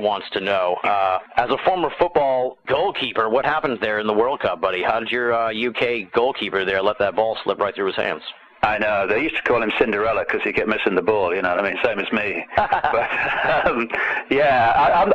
wants to know, as a former football goalkeeper, what happens there in the World Cup, buddy? How did your UK goalkeeper there let that ball slip right through his hands? I know. They used to call him Cinderella because he kept missing the ball, you know what I mean? Same as me. But, yeah,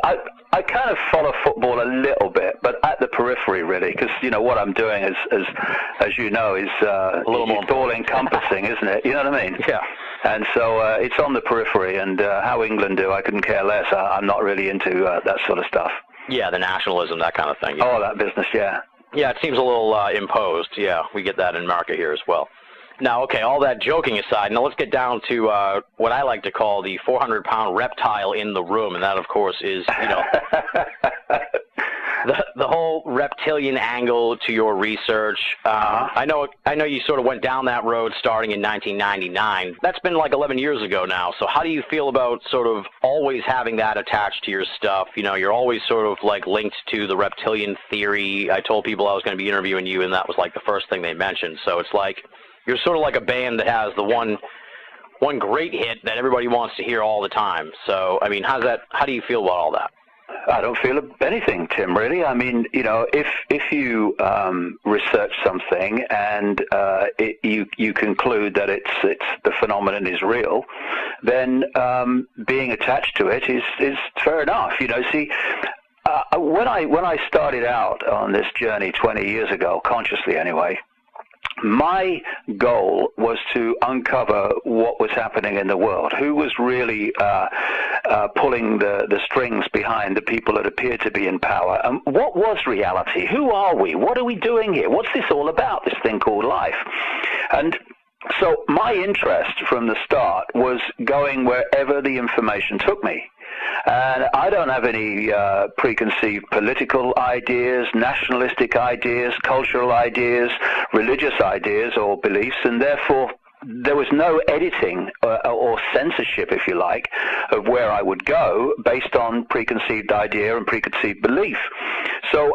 I kind of follow football a little bit, but at the periphery, really, because, you know, what I'm doing, as you know, is a little more all-encompassing, isn't it? You know what I mean? Yeah. And so it's on the periphery, and how England do, I couldn't care less. I'm not really into that sort of stuff. Yeah, the nationalism, that kind of thing. Oh, that business, yeah. Yeah, it seems a little imposed. Yeah, we get that in America here as well. Now, okay, all that joking aside, now let's get down to what I like to call the 400-pound reptile in the room, and that, of course, is, you know, the whole reptilian angle to your research. I know you sort of went down that road starting in 1999. That's been like 11 years ago now, so how do you feel about sort of always having that attached to your stuff? You know, you're always sort of like linked to the reptilian theory. I told people I was going to be interviewing you, and that was like the first thing they mentioned, so it's like you're sort of like a band that has the one great hit that everybody wants to hear all the time. So, I mean, how do you feel about all that? I don't feel anything, Tim, really. I mean, you know, if you research something and you conclude that it's the phenomenon is real, then being attached to it is fair enough. You know, see, when I started out on this journey 20 years ago, consciously anyway, my goal was to uncover what was happening in the world, who was really pulling the strings behind the people that appeared to be in power, and what was reality? Who are we? What are we doing here? What's this all about, this thing called life? And so my interest from the start was going wherever the information took me. And I don't have any preconceived political ideas, nationalistic ideas, cultural ideas, religious ideas or beliefs, and therefore there was no editing or censorship, if you like, of where I would go based on preconceived idea and preconceived belief. So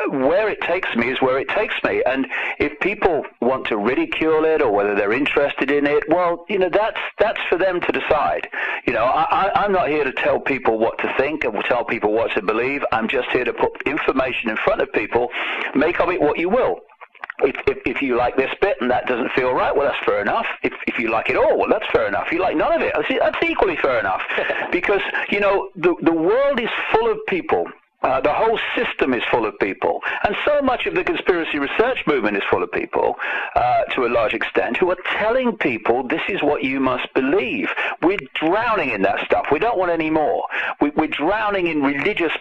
where it takes me is where it takes me, and if people want to ridicule it or whether they're interested in it, well, you know, that's for them to decide. You know, I'm not here to tell people what to think and tell people what to believe. I'm just here to put information in front of people. Make of it what you will. If you like this bit and that doesn't feel right, well, that's fair enough. If you like it all, well, that's fair enough. If you like none of it, that's equally fair enough. Because, you know, the world is full of people. The whole system is full of people, and so much of the conspiracy research movement is full of people, to a large extent, who are telling people this is what you must believe. We're drowning in that stuff. We don't want any more. We're drowning in religious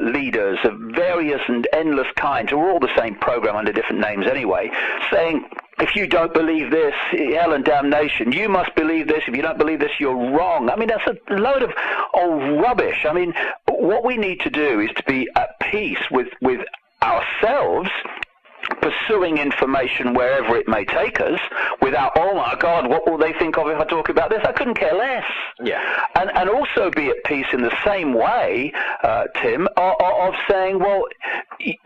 leaders of various and endless kinds, who are all the same program under different names anyway, saying, if you don't believe this, hell and damnation. You must believe this. If you don't believe this, you're wrong. I mean, that's a load of old rubbish. I mean, what we need to do is to be at peace with ourselves, pursuing information wherever it may take us, without, oh my God, what will they think of if I talk about this? I couldn't care less. Yeah. And also be at peace in the same way, Tim, of saying, well,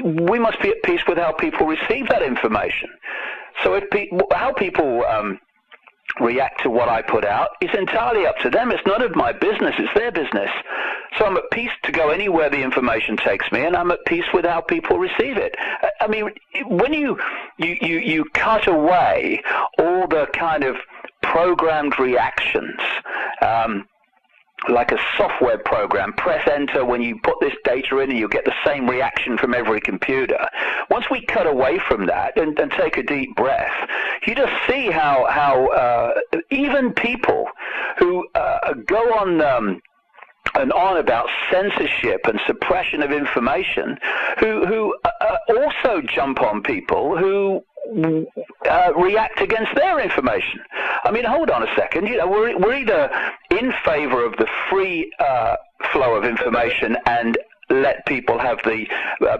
we must be at peace with how people receive that information. So how people react to what I put out is entirely up to them. It's none of my business. It's their business. So I'm at peace to go anywhere the information takes me, and I'm at peace with how people receive it. I mean, when you cut away all the kind of programmed reactions, like a software program, press enter when you put this data in and you get the same reaction from every computer. Once we cut away from that and take a deep breath, you just see how even people who go on and on about censorship and suppression of information, who also jump on people who react against their information. I mean, hold on a second. You know, we're either in favor of the free flow of information and let people have the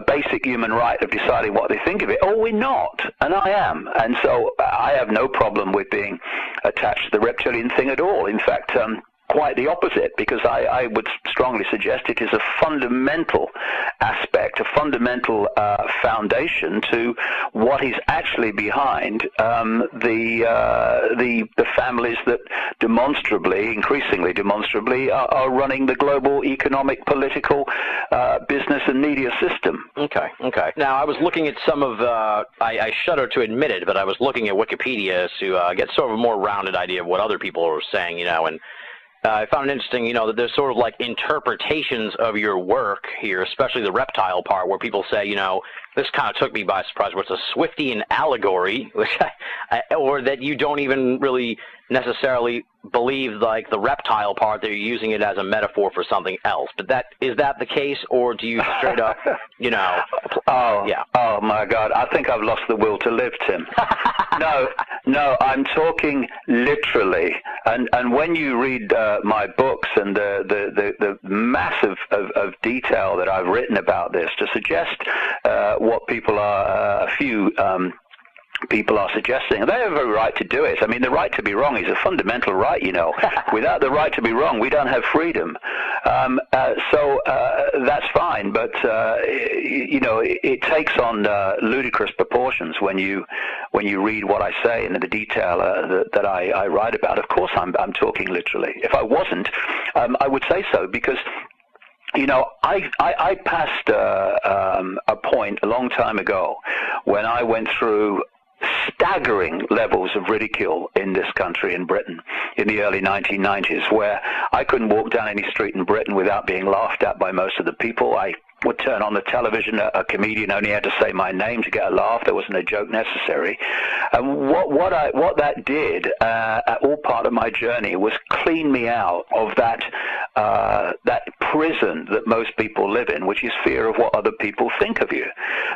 basic human right of deciding what they think of it, or we're not, and I am. And so I have no problem with being attached to the reptilian thing at all. In fact, quite the opposite, because I would strongly suggest it is a fundamental aspect, a fundamental foundation to what is actually behind the families that increasingly demonstrably, are running the global economic, political, business and media system. Okay. Now, I was looking at some of, I shudder to admit it, but I was looking at Wikipedia to get sort of a more rounded idea of what other people are saying, and I found it interesting, that there's sort of like interpretations of your work here, especially the reptile part, where people say, this kind of took me by surprise, where it's a Swiftian allegory, which or that you don't even really necessarily believe like the reptile part, that you're using it as a metaphor for something else. But is that the case, or do you straight up, Oh my God, I think I've lost the will to live, Tim. No, I'm talking literally. And when you read my books and the mass of detail that I've written about this to suggest what people are, a few people are suggesting, and they have every right to do it. I mean, the right to be wrong is a fundamental right, Without the right to be wrong, we don't have freedom. So that's fine, but it takes on ludicrous proportions when you read what I say and the detail that I write about. Of course, I'm talking literally. If I wasn't, I would say so, because I passed a point a long time ago when I went through staggering levels of ridicule in this country, in Britain, in the early 1990s, where I couldn't walk down any street in Britain without being laughed at by most of the people. I would turn on the television, a comedian only had to say my name to get a laugh. There wasn't a joke necessary. And what that did, all part of my journey, was clean me out of that prison that most people live in, which is fear of what other people think of you.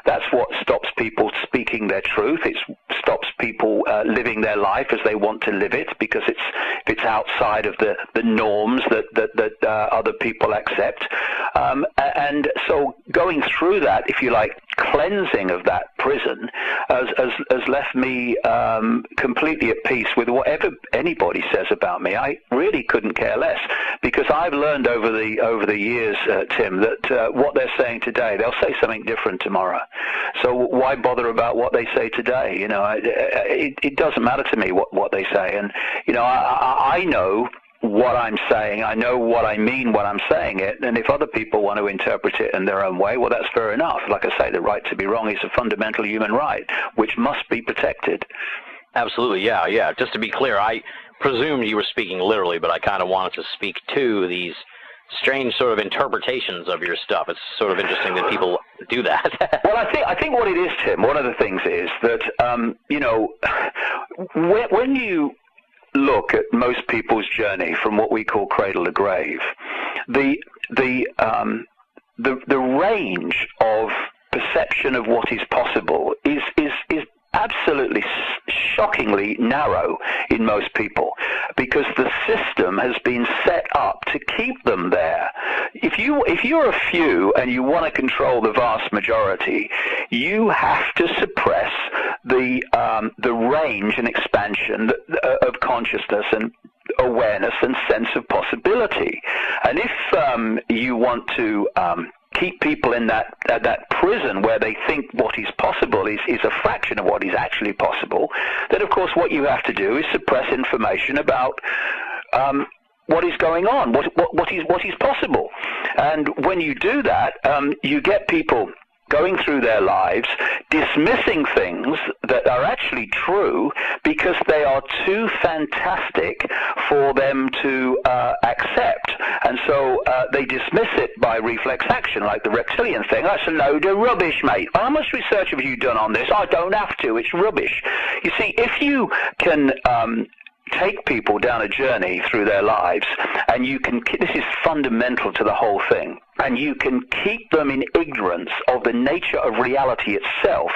That's what stops people speaking their truth. It stops people living their life as they want to live it, because it's outside of the norms that other people accept. And so going through that, if you like, cleansing of that prison has left me completely at peace with whatever anybody says about me. I really couldn't care less, because I've learned over the years, Tim, that what they're saying today, they'll say something different tomorrow. So why bother about what they say today? It doesn't matter to me what they say, and I know what I'm saying. I know what I mean when I'm saying it, and if other people want to interpret it in their own way, well, that's fair enough. Like I say, the right to be wrong is a fundamental human right, which must be protected. Absolutely, yeah. Just to be clear, I presumed you were speaking literally, but I kind of wanted to speak to these strange sort of interpretations of your stuff. It's sort of interesting that people do that. Well, I think what it is, Tim, one of the things is that, when you look at most people's journey from what we call cradle to grave, the range of perception of what is possible is absolutely shockingly narrow in most people, because the system has been set up to keep them there. If you're a few and you want to control the vast majority, you have to suppress the range and expansion of consciousness and awareness and sense of possibility. And if you want to keep people in that prison where they think what is possible is a fraction of what is actually possible, then of course what you have to do is suppress information about what is going on, what is possible. And when you do that, you get people going through their lives dismissing things that are actually true because they are too fantastic for them to accept. And so they dismiss it by reflex action, like the reptilian thing. That's a load of rubbish, mate. How much research have you done on this? I don't have to. It's rubbish. You see, if you can take people down a journey through their lives, and you can, this is fundamental to the whole thing, and you can keep them in ignorance of the nature of reality itself,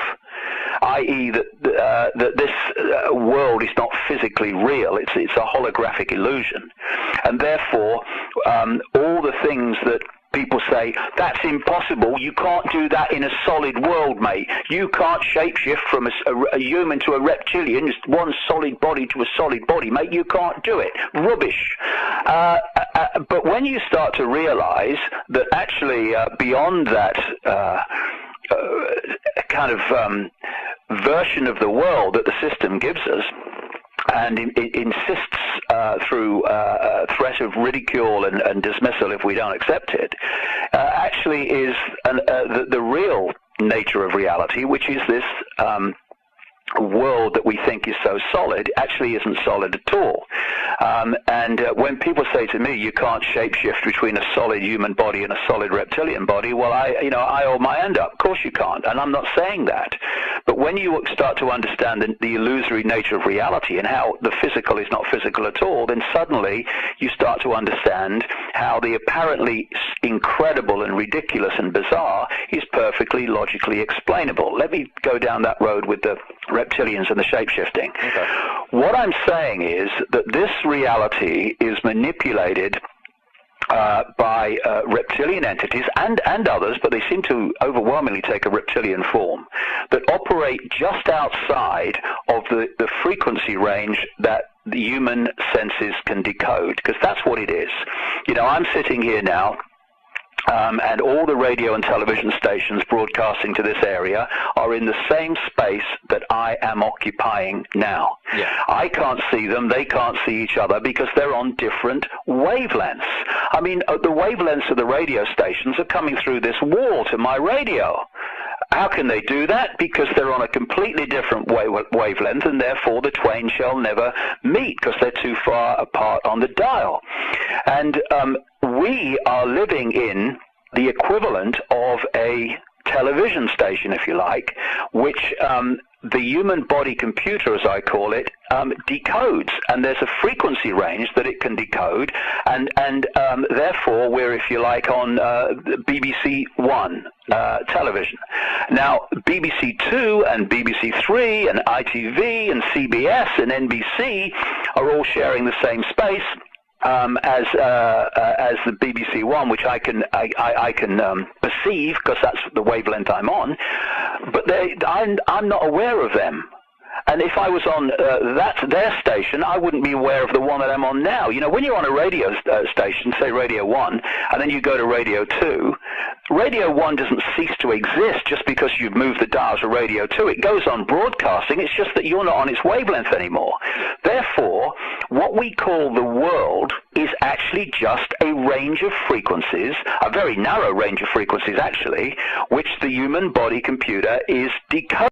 i.e. that this world is not physically real, it's a holographic illusion, and therefore all the things that people say, that's impossible. You can't do that in a solid world, mate. You can't shapeshift from a human to a reptilian, just one solid body to a solid body, mate. You can't do it. Rubbish. But when you start to realize that actually beyond that kind of version of the world that the system gives us, and it insists through threat of ridicule and dismissal if we don't accept it, actually is the real nature of reality, which is this world that we think is so solid actually isn't solid at all. And when people say to me, you can't shapeshift between a solid human body and a solid reptilian body, well, I hold my hand up. Of course you can't, and I'm not saying that. But when you start to understand the illusory nature of reality and how the physical is not physical at all, then suddenly you start to understand how the apparently incredible and ridiculous and bizarre is perfectly logically explainable. Let me go down that road with the reptilians and the shapeshifting. Okay. What I'm saying is that this reality is manipulated by reptilian entities and others, but they seem to overwhelmingly take a reptilian form, that operate just outside of the frequency range that the human senses can decode, because that's what it is. You know, I'm sitting here now, and all the radio and television stations broadcasting to this area are in the same space that I am occupying now. Yeah. I can't see them, they can't see each other because they're on different wavelengths. I mean, the wavelengths of the radio stations are coming through this wall to my radio. How can they do that? Because they're on a completely different wavelength, and therefore the twain shall never meet because they're too far apart on the dial. And we are living in the equivalent of a television station, if you like, which the human body computer, as I call it, decodes, and there's a frequency range that it can decode, and therefore we're, if you like, on BBC One television. Now, BBC Two and BBC Three and ITV and CBS and NBC are all sharing the same space as the BBC One, which I can perceive because that's the wavelength I'm on, but I'm not aware of them. And if I was on their station, I wouldn't be aware of the one that I'm on now. You know, when you're on a radio station, say Radio 1, and then you go to Radio 2, Radio 1 doesn't cease to exist just because you've moved the dial to Radio 2. It goes on broadcasting. It's just that you're not on its wavelength anymore. Therefore, what we call the world is actually just a range of frequencies, a very narrow range of frequencies, actually, which the human body computer is decoding.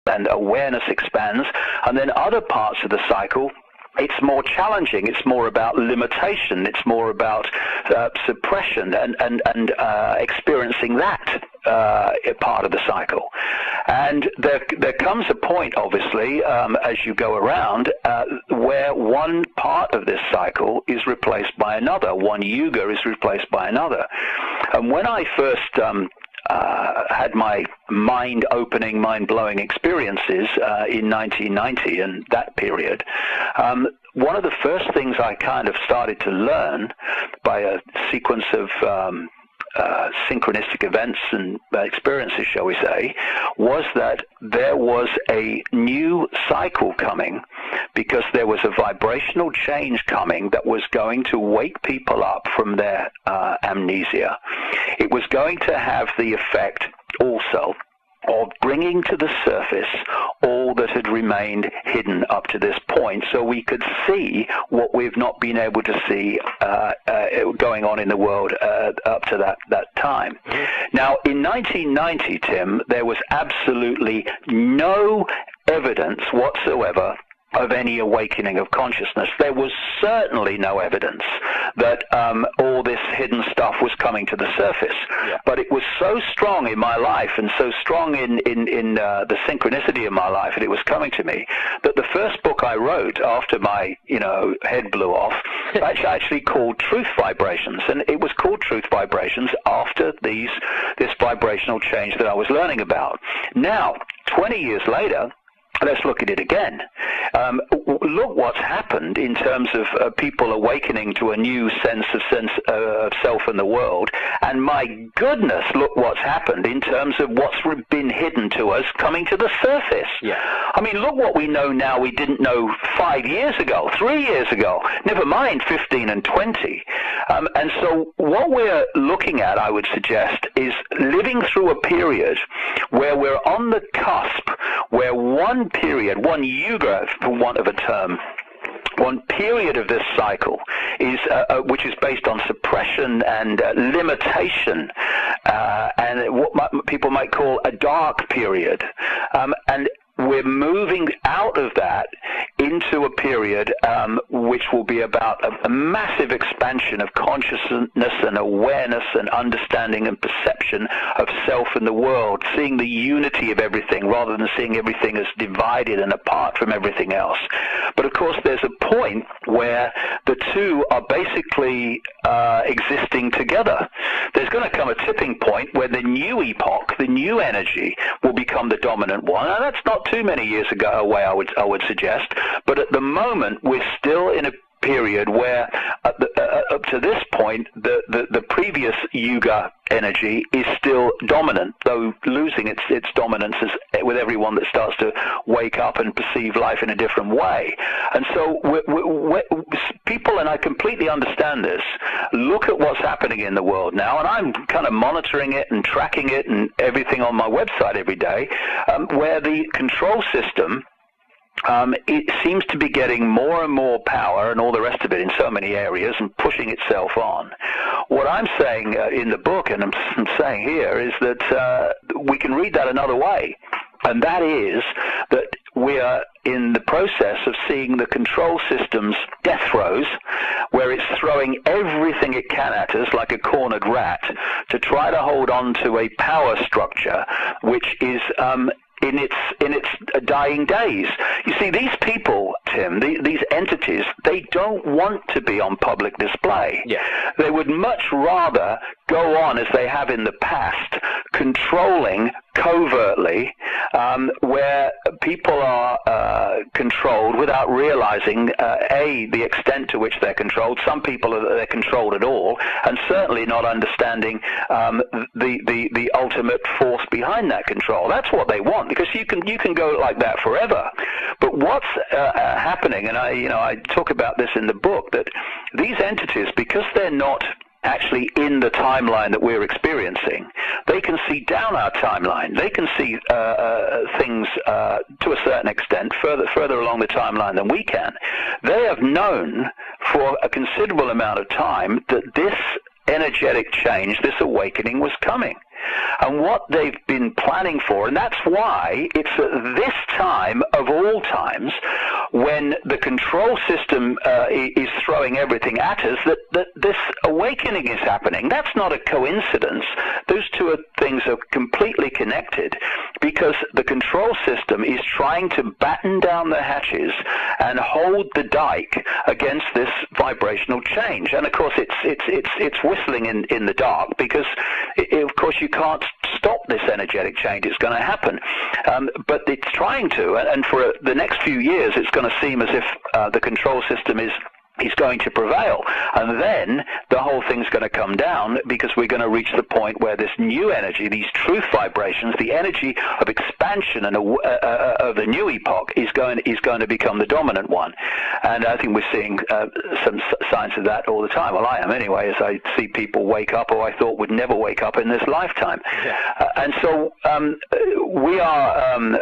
and awareness expands, and then other parts of the cycle, it's more challenging. It's more about limitation. It's more about suppression and experiencing that part of the cycle. And there comes a point, obviously, as you go around, where one part of this cycle is replaced by another. One yuga is replaced by another. And when I first had my mind-opening, mind-blowing experiences in 1990 and that period, one of the first things I kind of started to learn by a sequence of synchronistic events and experiences, shall we say, was that there was a new cycle coming, because there was a vibrational change coming that was going to wake people up from their amnesia. It was going to have the effect also of bringing to the surface all that had remained hidden up to this point, so we could see what we've not been able to see going on in the world up to that time. Now, in 1990, Tim, there was absolutely no evidence whatsoever of any awakening of consciousness. There was certainly no evidence that all this hidden stuff was coming to the surface. Yeah. But it was so strong in my life, and so strong in the synchronicity of my life, and it was coming to me, that the first book I wrote after my head blew off, actually called Truth Vibrations, and it was called Truth Vibrations after this vibrational change that I was learning about. Now, 20 years later, let's look at it again. Look what's happened in terms of people awakening to a new sense of self and the world. And my goodness, look what's happened in terms of what's been hidden to us coming to the surface. Yeah. I mean, look what we know now we didn't know 5 years ago, 3 years ago, never mind 15 and 20. And so what we're looking at, I would suggest, is living through a period where we're on the cusp, where one period, one yuga, for want of a term, one period of this cycle is which is based on suppression and limitation, and what people might call a dark period, and we're moving out of that into a period which will be about a massive expansion of consciousness and awareness and understanding and perception of self and the world, seeing the unity of everything rather than seeing everything as divided and apart from everything else. But of course, there's a point where the two are basically existing together. There's going to come a tipping point where the new epoch, the new energy, will become the dominant one. And that's not too many years away, I would suggest. But at the moment, we're still in a period where, up to this point, the previous yuga energy is still dominant, though losing its dominance with everyone that starts to wake up and perceive life in a different way. And so people, and I completely understand this, look at what's happening in the world now, and I'm kind of monitoring it and tracking it and everything on my website every day, where the control system, it seems to be getting more and more power and all the rest of it in so many areas and pushing itself on. What I'm saying in the book, and I'm saying here, is that we can read that another way, and that is that we are in the process of seeing the control system's death throes, where it's throwing everything it can at us like a cornered rat to try to hold on to a power structure which is in its dying days. You see, these people, Tim, these entities, they don't want to be on public display. Yeah. They would much rather go on as they have in the past, controlling covertly, where people are controlled without realizing, the extent to which they're controlled. Some people they're controlled at all, and certainly not understanding the ultimate force behind that control. That's what they want, because you can go like that forever. But what's happening, and I talk about this in the book, that these entities, because they're not actually in the timeline that we're experiencing, they can see down our timeline. They can see things to a certain extent further along the timeline than we can. They have known for a considerable amount of time that this energetic change, this awakening, was coming. And what they've been planning for, and that's why it's at this time of all times, when the control system is throwing everything at us, that this awakening is happening. That's not a coincidence. Those two things are completely connected, because the control system is trying to batten down the hatches and hold the dike against this vibrational change. And of course, it's whistling in the dark, because of course you can't stop this energetic change. It's going to happen, but it's trying to. And for the next few years, it's going to seem as if the control system is going to prevail, and then the whole thing's going to come down, because we're going to reach the point where this new energy, these truth vibrations, the energy of expansion and of the new epoch is going to become the dominant one. And I think we're seeing some signs of that all the time. Well, I am anyway, as I see people wake up who I thought would never wake up in this lifetime. Yeah. And so we are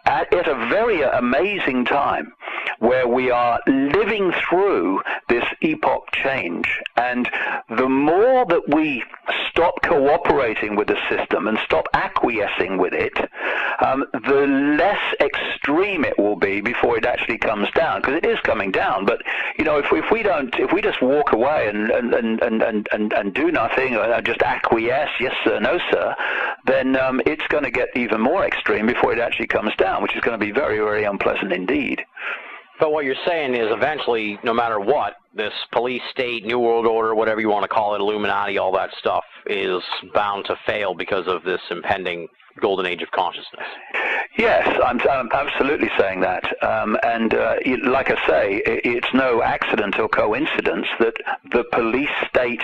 at a very amazing time, where we are living through this epoch change. And the more that we stop cooperating with the system and stop acquiescing with it, the less extreme it will be before it actually comes down, because it is coming down. But you know, if we just walk away and do nothing, or just acquiesce, yes sir, no sir, then it's going to get even more extreme before it actually comes down, which is going to be very, very unpleasant indeed. But what you're saying is, eventually, no matter what, this police state, New World Order, whatever you want to call it, Illuminati, all that stuff, is bound to fail because of this impending golden age of consciousness. Yes, I'm absolutely saying that. Like I say, it's no accident or coincidence that the police state,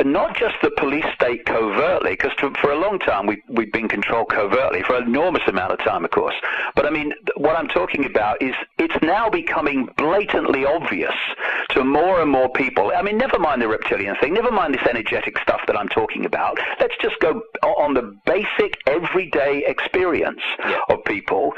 not just the police state covertly, because for a long time we've been controlled covertly, for an enormous amount of time, of course. But I mean, what I'm talking about is it's now becoming blatantly obvious to more and more people. I mean, never mind the reptilian thing, never mind this energetic stuff that I'm talking about. Let's just go on the basic everyday experience of people.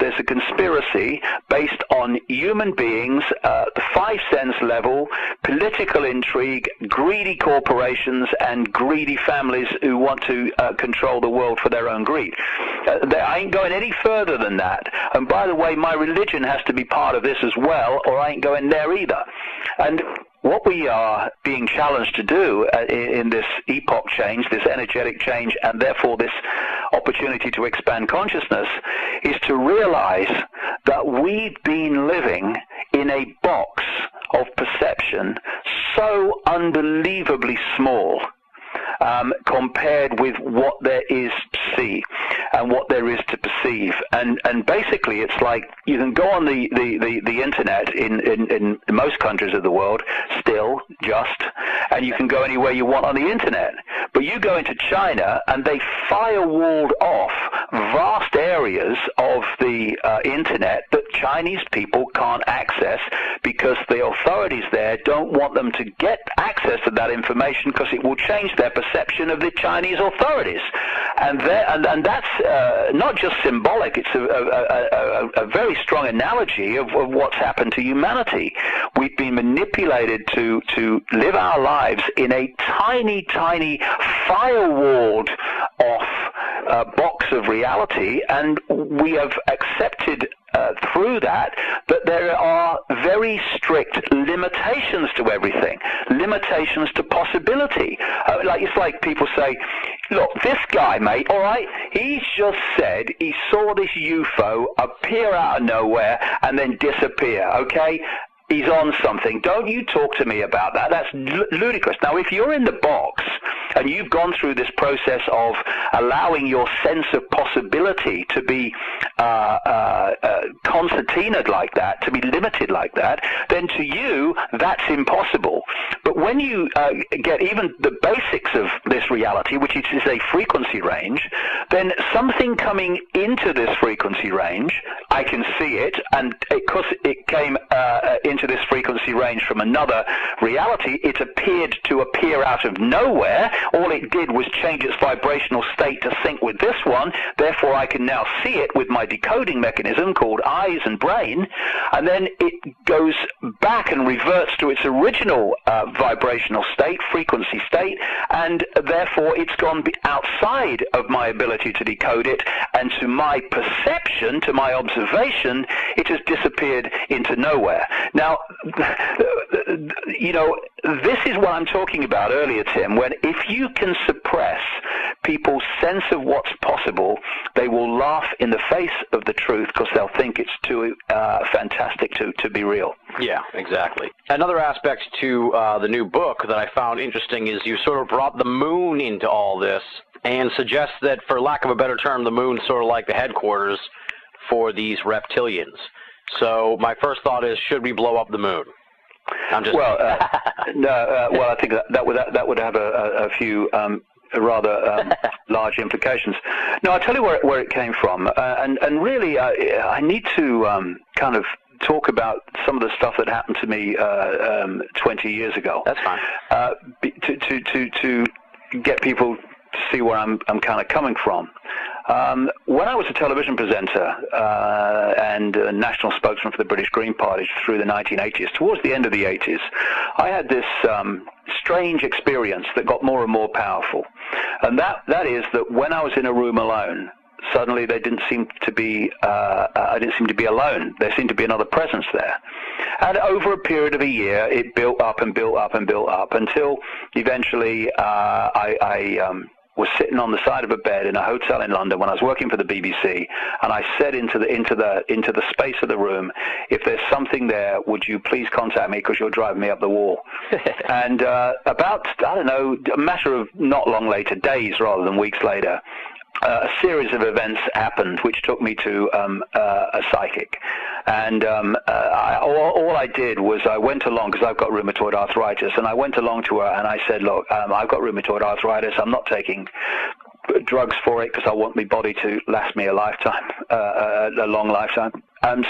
there's a conspiracy based on human beings, the 5 sense level, political intrigue, greedy corporations, and greedy families who want to control the world for their own greed. I ain't going any further than that. And by the way, my religion has to be part of this as well, or I ain't going there either. And what we are being challenged to do in this epoch change, this energetic change, and therefore this opportunity to expand consciousness, is to realize that we've been living in a box of perception so unbelievably small compared with what there is to see and what there is to perceive. And basically it's like you can go on the internet in most countries of the world still and you can go anywhere you want on the internet. But you go into China and they firewalled off vast areas of the internet that Chinese people can't access because the authorities there don't want them to get access to that information because it will change their perception of the Chinese authorities. And that's not just symbolic, it's a very strong analogy of what's happened to humanity. We've been manipulated to live our lives in a tiny, tiny, firewalled off box of reality, and we have accepted through that there are very strict limitations to everything, limitations to possibility. It's like people say, look, this guy, mate, all right, he's just said he saw this UFO appear out of nowhere and then disappear, okay? He's on something. Don't you talk to me about that. That's ludicrous. Now, if you're in the box and you've gone through this process of allowing your sense of possibility to be concertinaed like that, to be limited like that, then to you, that's impossible. But when you get even the basics of this reality, which is a frequency range, then something coming into this frequency range, I can see it, and because it came into this frequency range from another reality, it appeared to appear out of nowhere. All it did was change its vibrational state to sync with this one. Therefore, I can now see it with my decoding mechanism called eyes and brain, and then it goes back and reverts to its original vibrational state, frequency state, and therefore it's gone outside of my ability to decode it, and to my perception, to my observation, it has disappeared into nowhere. Now, this is what I'm talking about earlier, Tim, when if you can suppress people's sense of what's possible, they will laugh in the face of the truth because they'll think it's too fantastic to be real. Yeah, exactly. Another aspect to the new book that I found interesting is you sort of brought the moon into all this and suggest that, for lack of a better term, the moon's sort of like the headquarters for these reptilians. So my first thought is, should we blow up the moon? Well, I think that would have a few rather large implications. No, I'll tell you where it came from, and really I need to kind of talk about some of the stuff that happened to me 20 years ago. That's fine. To get people to see where I'm kind of coming from. When I was a television presenter and a national spokesman for the British Green Party through the 1980s, towards the end of the 80s, I had this strange experience that got more and more powerful. And that is that when I was in a room alone, suddenly they didn't seem to be, I didn't seem to be alone. There seemed to be another presence there. And over a period of a year, it built up and built up and built up until eventually I was sitting on the side of a bed in a hotel in London when I was working for the BBC, and I said into the space of the room, if there's something there, would you please contact me because you're driving me up the wall. And about, I don't know, a matter of not long later, days rather than weeks later, a series of events happened which took me to a psychic. And all I did was I went along, because I've got rheumatoid arthritis, and I went along to her and I said, look, I've got rheumatoid arthritis. I'm not taking drugs for it because I want my body to last me a lifetime, a long lifetime.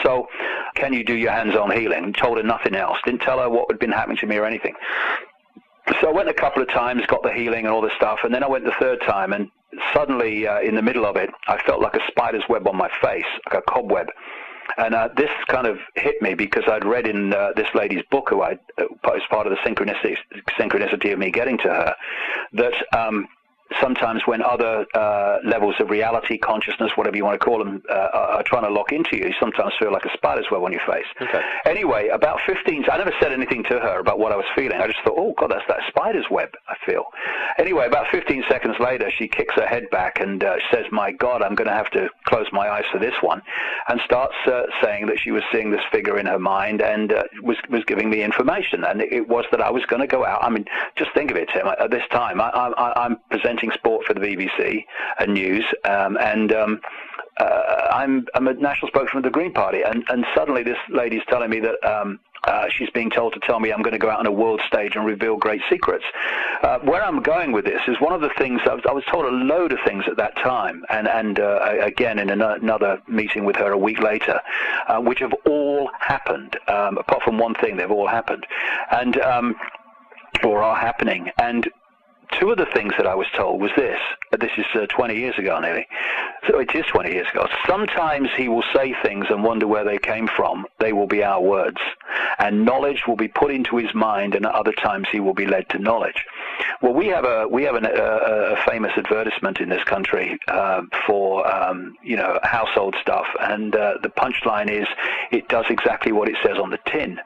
So can you do your hands-on healing? Told her nothing else. Didn't tell her what had been happening to me or anything. So I went a couple of times, got the healing and all this stuff, and then I went the third time, and suddenly, in the middle of it, I felt like a spider's web on my face, like a cobweb. And this kind of hit me because I'd read in this lady's book, who I as part of the synchronicity of me getting to her, that sometimes when other levels of reality, consciousness, whatever you want to call them, are trying to lock into you, you sometimes feel like a spider's web on your face. Okay. Anyway, about 15, I never said anything to her about what I was feeling. I just thought, oh, God, that's that spider's web I feel. Anyway, about 15 seconds later, she kicks her head back and says, my God, I'm going to have to close my eyes for this one, and starts saying that she was seeing this figure in her mind and was giving me information. And it was that I was going to go out. I mean, just think of it, Tim. At this time, I'm presenting sport for the BBC and news, and I'm a national spokesman of the Green Party, and suddenly this lady's telling me that she's being told to tell me I'm going to go out on a world stage and reveal great secrets. Where I'm going with this is one of the things, I was told a load of things at that time, and again in another meeting with her a week later, which have all happened. Apart from one thing, they've all happened, and or are happening. And two of the things that I was told was this. This is 20 years ago nearly. So it is 20 years ago. Sometimes he will say things and wonder where they came from. They will be our words. And knowledge will be put into his mind, and at other times he will be led to knowledge. Well, we have a famous advertisement in this country for household stuff, and the punchline is it does exactly what it says on the tin.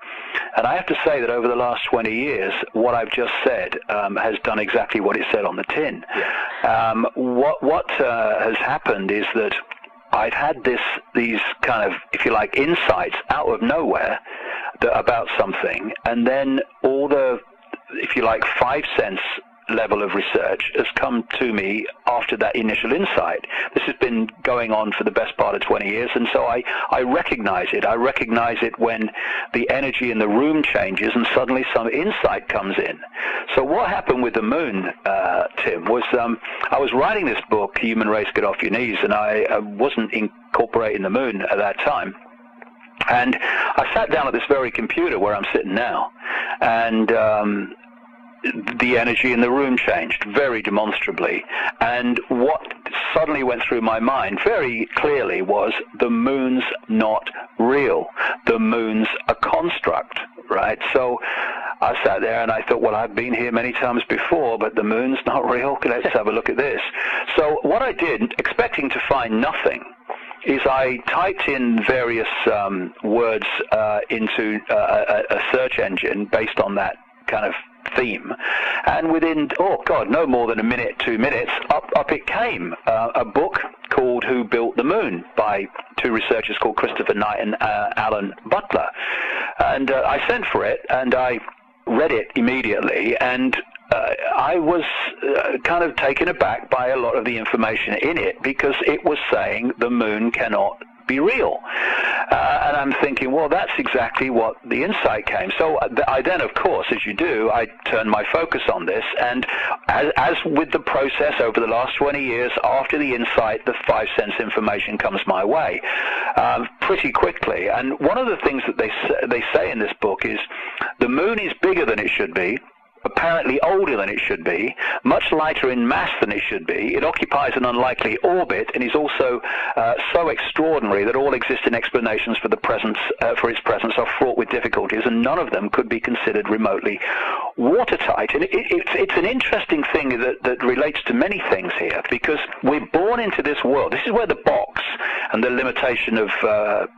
And I have to say that over the last 20 years, what I've just said has done exactly what it said on the tin. Yeah. What has happened is that I've had these kind of, if you like, insights out of nowhere about something, and then all the, if you like, 5 sense level of research has come to me after that initial insight. This has been going on for the best part of 20 years, and so I recognize it. I recognize it when the energy in the room changes and suddenly some insight comes in. So what happened with the moon, Tim, was I was writing this book, Human Race, Get Off Your Knees, and I wasn't incorporating the moon at that time. And I sat down at this very computer where I'm sitting now, and the energy in the room changed very demonstrably. And what suddenly went through my mind very clearly was the moon's not real. The moon's a construct, right? So I sat there and I thought, well, I've been here many times before, but the moon's not real. Let's have a look at this. So what I did, expecting to find nothing, is I typed in various words into a search engine based on that kind of theme, and within, oh God, no more than a minute, 2 minutes, up it came. A book called Who Built the Moon by two researchers called Christopher Knight and Alan Butler. And I sent for it, and I read it immediately, and I was kind of taken aback by a lot of the information in it, because it was saying the moon cannot be real. And I'm thinking, well, that's exactly what the insight came. So I then, of course, as you do, I turned my focus on this, and as with the process over the last 20 years, after the insight, the 5 sense information comes my way pretty quickly. And one of the things that they say in this book is the moon is bigger than it should be, apparently older than it should be, much lighter in mass than it should be. It occupies an unlikely orbit, and is also so extraordinary that all existing explanations for its presence are fraught with difficulties, and none of them could be considered remotely watertight. And it's an interesting thing that relates to many things here, because we're born into this world. This is where the box and the limitation of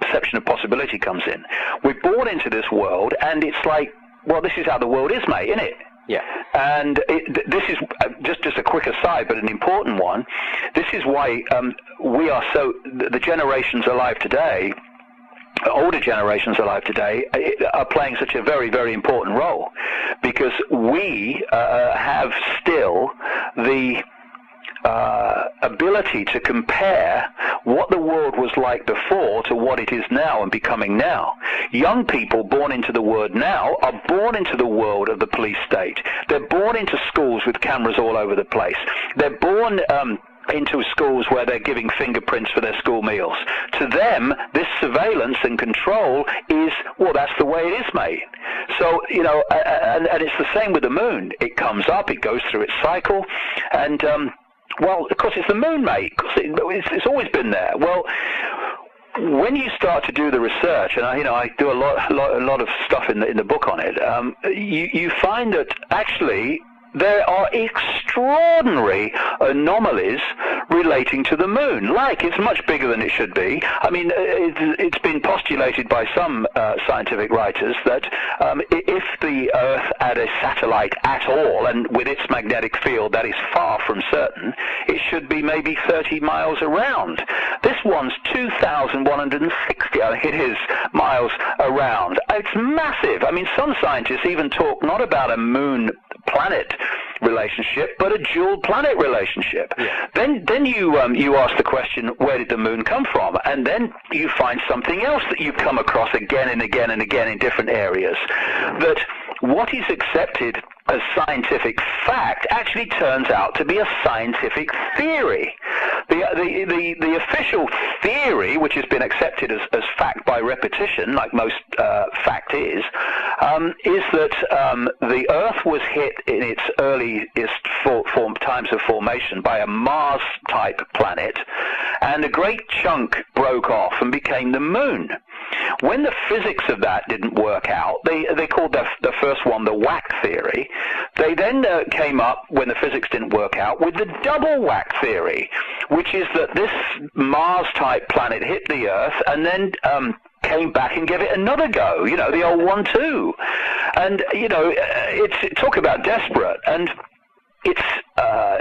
perception of possibility comes in. We're born into this world, and it's like, well, this is how the world is, mate, isn't it? Yeah. And this is just a quick aside, but an important one. This is why we are the generations alive today, older generations alive today, are playing such a very, very important role, because we have still the ability to compare what the world was like before to what it is now and becoming now. Young people born into the world now are born into the world of the police state. They're born into schools with cameras all over the place. They're born into schools where they're giving fingerprints for their school meals. To them, this surveillance and control is, well, that's the way it is, mate. So, you know, and it's the same with the moon. It comes up, it goes through its cycle, and Well, of course, it's the moon, mate. Of course, it's always been there. Well, when you start to do the research, and I do a lot of stuff in the book on it, you find that actually there are extraordinary anomalies relating to the moon. Like, it's much bigger than it should be. I mean, it's been postulated by some scientific writers that if the Earth had a satellite at all, and with its magnetic field that is far from certain, it should be maybe 30 miles around. This one's 2,160, I think it is, miles around. It's massive. I mean, some scientists even talk not about a moon-planet relationship, but a dual planet relationship. Yeah. Then you ask the question, where did the moon come from? And then you find something else that you come across again and again and again in different areas, that what is accepted as scientific fact actually turns out to be a scientific theory. The official theory, which has been accepted as fact by repetition, like most fact is that the Earth was hit in its earliest times of formation by a Mars-type planet, and a great chunk broke off and became the moon. When the physics of that didn't work out, they called the first one the whack theory. They then came up, when the physics didn't work out, with the double whack theory, which is that this Mars-type planet hit the Earth and then came back and gave it another go, the old 1-2. And, it's talk about desperate. And it's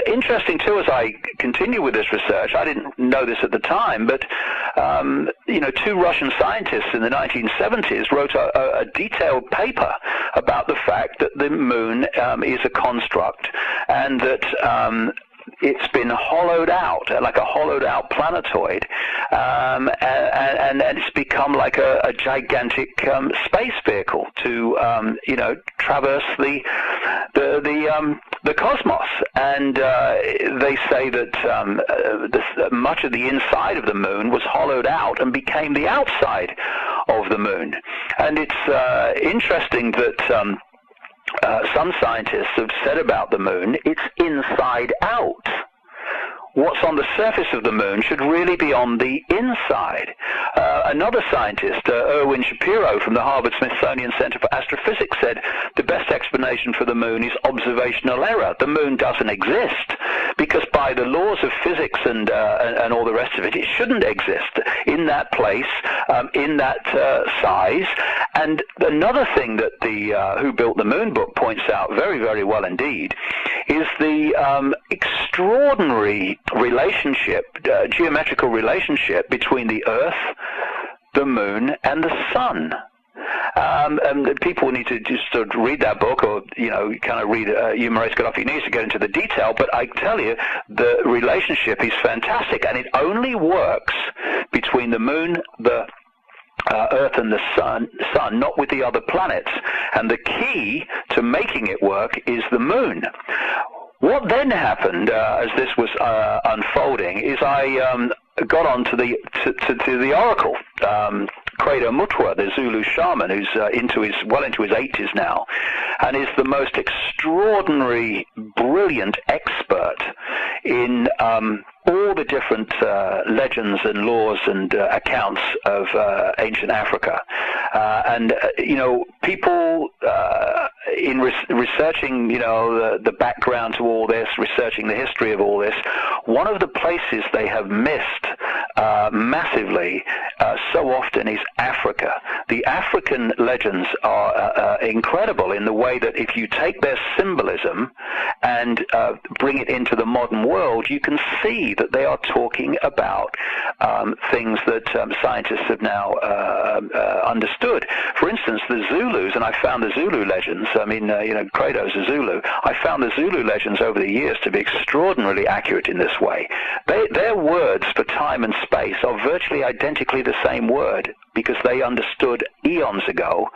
interesting, too, as I continue with this research. I didn't know this at the time, but, two Russian scientists in the 1970s wrote a detailed paper about the fact that the moon is a construct, and that it's been hollowed out, like a hollowed-out planetoid, and it's become like a gigantic space vehicle to, traverse the cosmos. And they say that much of the inside of the moon was hollowed out and became the outside of the moon. And it's interesting that some scientists have said about the moon, it's inside out. What's on the surface of the moon should really be on the inside. Another scientist, Erwin Shapiro from the Harvard-Smithsonian Center for Astrophysics, said the best explanation for the moon is observational error. The moon doesn't exist because by the laws of physics and all the rest of it, it shouldn't exist in that place, in that size. And another thing that the Who Built the Moon book points out very, very well indeed is the extraordinary relationship, geometrical relationship between the Earth, the Moon, and the Sun. And people need to just sort of read that book, or kind of read Maurice get off your knees to get into the detail. But I tell you, the relationship is fantastic, and it only works between the Moon, the Earth and the sun, not with the other planets. And the key to making it work is the Moon. What then happened as this was unfolding is I got on to the oracle, Credo Mutwa, the Zulu shaman, who's well into his 80s now, and is the most extraordinary, brilliant expert in all the different legends and laws and accounts of ancient Africa. And people in researching, the background to all this, researching the history of all this, one of the places they have missed massively so often is Africa. The African legends are incredible in the way that if you take their symbolism and bring it into the modern world, you can see that they are talking about things that scientists have now understood. For instance, the Zulus, and I found the Zulu legends, Credo's a Zulu, I found the Zulu legends over the years to be extraordinarily accurate in this way. Their words for time and space are virtually identically the same word, because they understood eons ago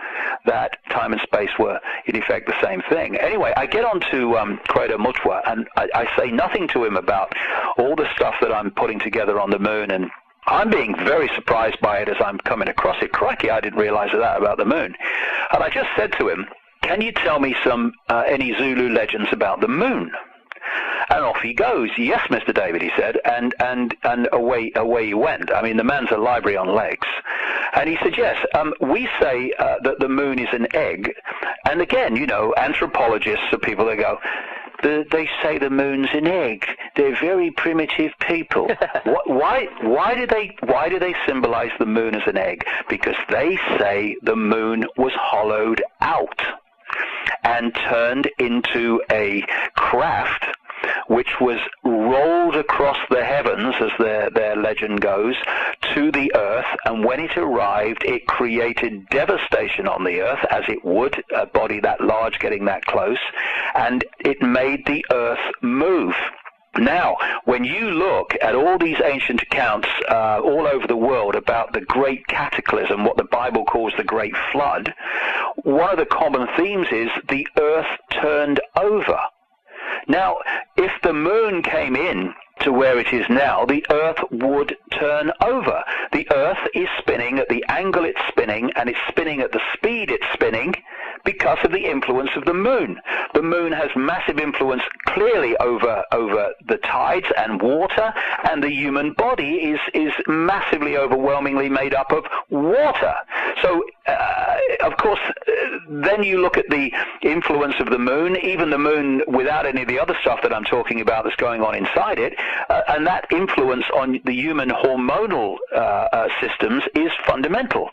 that time and space were, in effect, the same thing. Anyway, I get on to Credo Mutwa, and I say nothing to him about all the stuff that I'm putting together on the moon, and I'm being very surprised by it as I'm coming across it. Crikey, I didn't realize that about the moon. And I just said to him, can you tell me any Zulu legends about the moon? And and off he goes. Yes, Mr. David, he said, and away he went. I mean, the man's a library on legs. And he said, yes, we say that the moon is an egg. And again, you know, anthropologists are people that go, they say the moon's an egg. They're very primitive people. Why do they symbolize the moon as an egg? Because they say the moon was hollowed out and turned into a craft which was rolled across the heavens, as their legend goes, to the earth, and when it arrived, it created devastation on the earth, as it would, a body that large getting that close, and it made the earth move. Now, when you look at all these ancient accounts all over the world about the great cataclysm, what the Bible calls the Great Flood, one of the common themes is the earth turned over. Now, if the moon came in to where it is now, the earth would turn over. The earth is spinning at the angle it's spinning, and it's spinning at the speed it's spinning because of the influence of the moon. The moon has massive influence clearly over the tides and water, and the human body is massively overwhelmingly made up of water. So, of course, then you look at the influence of the moon, even the moon without any of the other stuff that I'm talking about that's going on inside it, and that influence on the human hormonal systems is fundamental.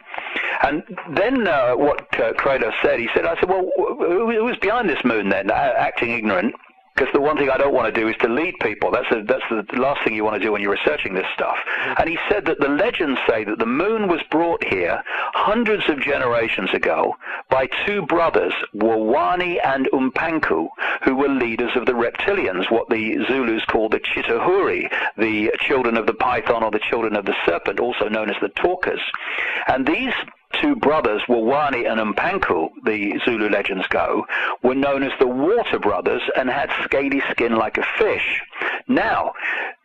And then what Kratos said, I said, well, who's behind this moon then, acting ignorant? Because the one thing I don't want to do is to lead people. That's the last thing you want to do when you're researching this stuff. And he said that the legends say that the moon was brought here hundreds of generations ago by two brothers, Wawani and Umpanku, who were leaders of the Reptilians, what the Zulus call the Chitahuri, the children of the python or the children of the serpent, also known as the Talkers. And these two brothers, Wawani and Umpanku, the Zulu legends go, were known as the Water Brothers and had scaly skin like a fish. Now,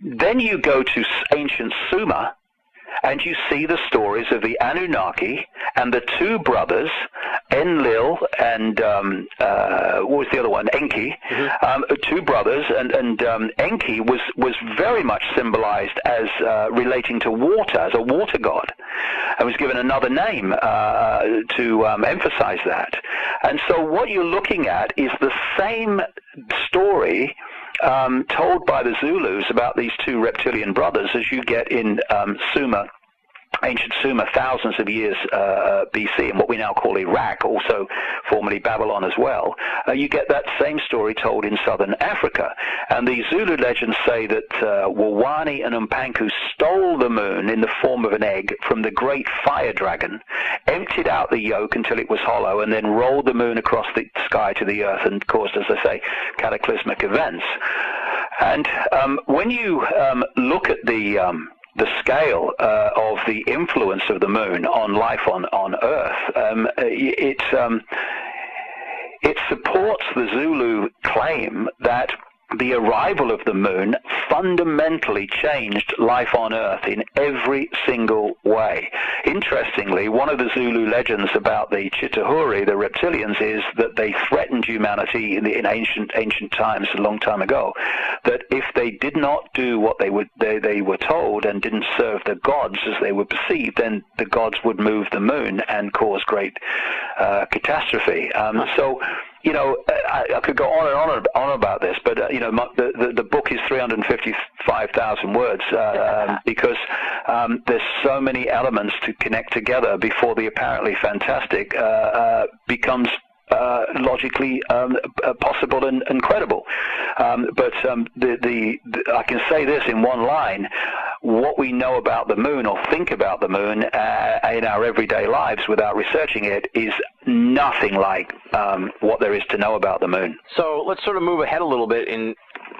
then you go to ancient Sumer, and you see the stories of the Anunnaki and the two brothers, Enlil and what was the other one? Enki. Two brothers, and Enki was very much symbolized as relating to water, as a water god, and was given another name to emphasize that. And so what you're looking at is the same story told by the Zulus about these two reptilian brothers as you get in Sumer, ancient Sumer, thousands of years BC, and what we now call Iraq, also formerly Babylon as well. You get that same story told in southern Africa. And the Zulu legends say that Wawani and Umpanku stole the moon in the form of an egg from the great fire dragon, emptied out the yolk until it was hollow, and then rolled the moon across the sky to the earth and caused, as I say, cataclysmic events. And when you look at the scale of the influence of the moon on life on Earth, it supports the Zulu claim that the arrival of the moon fundamentally changed life on Earth in every single way. Interestingly, one of the Zulu legends about the Chitahuri, the reptilians, is that they threatened humanity in ancient times, a long time ago, that if they did not do what they were told and didn't serve the gods as they were perceived, then the gods would move the moon and cause great catastrophe. So, you know, I could go on and on about this, but you know, the book is 355,000 words because there's so many elements to connect together before the apparently fantastic becomes logically possible and credible. But I can say this in one line: what we know about the moon or think about the moon in our everyday lives without researching it is nothing like what there is to know about the moon. So let's sort of move ahead a little bit.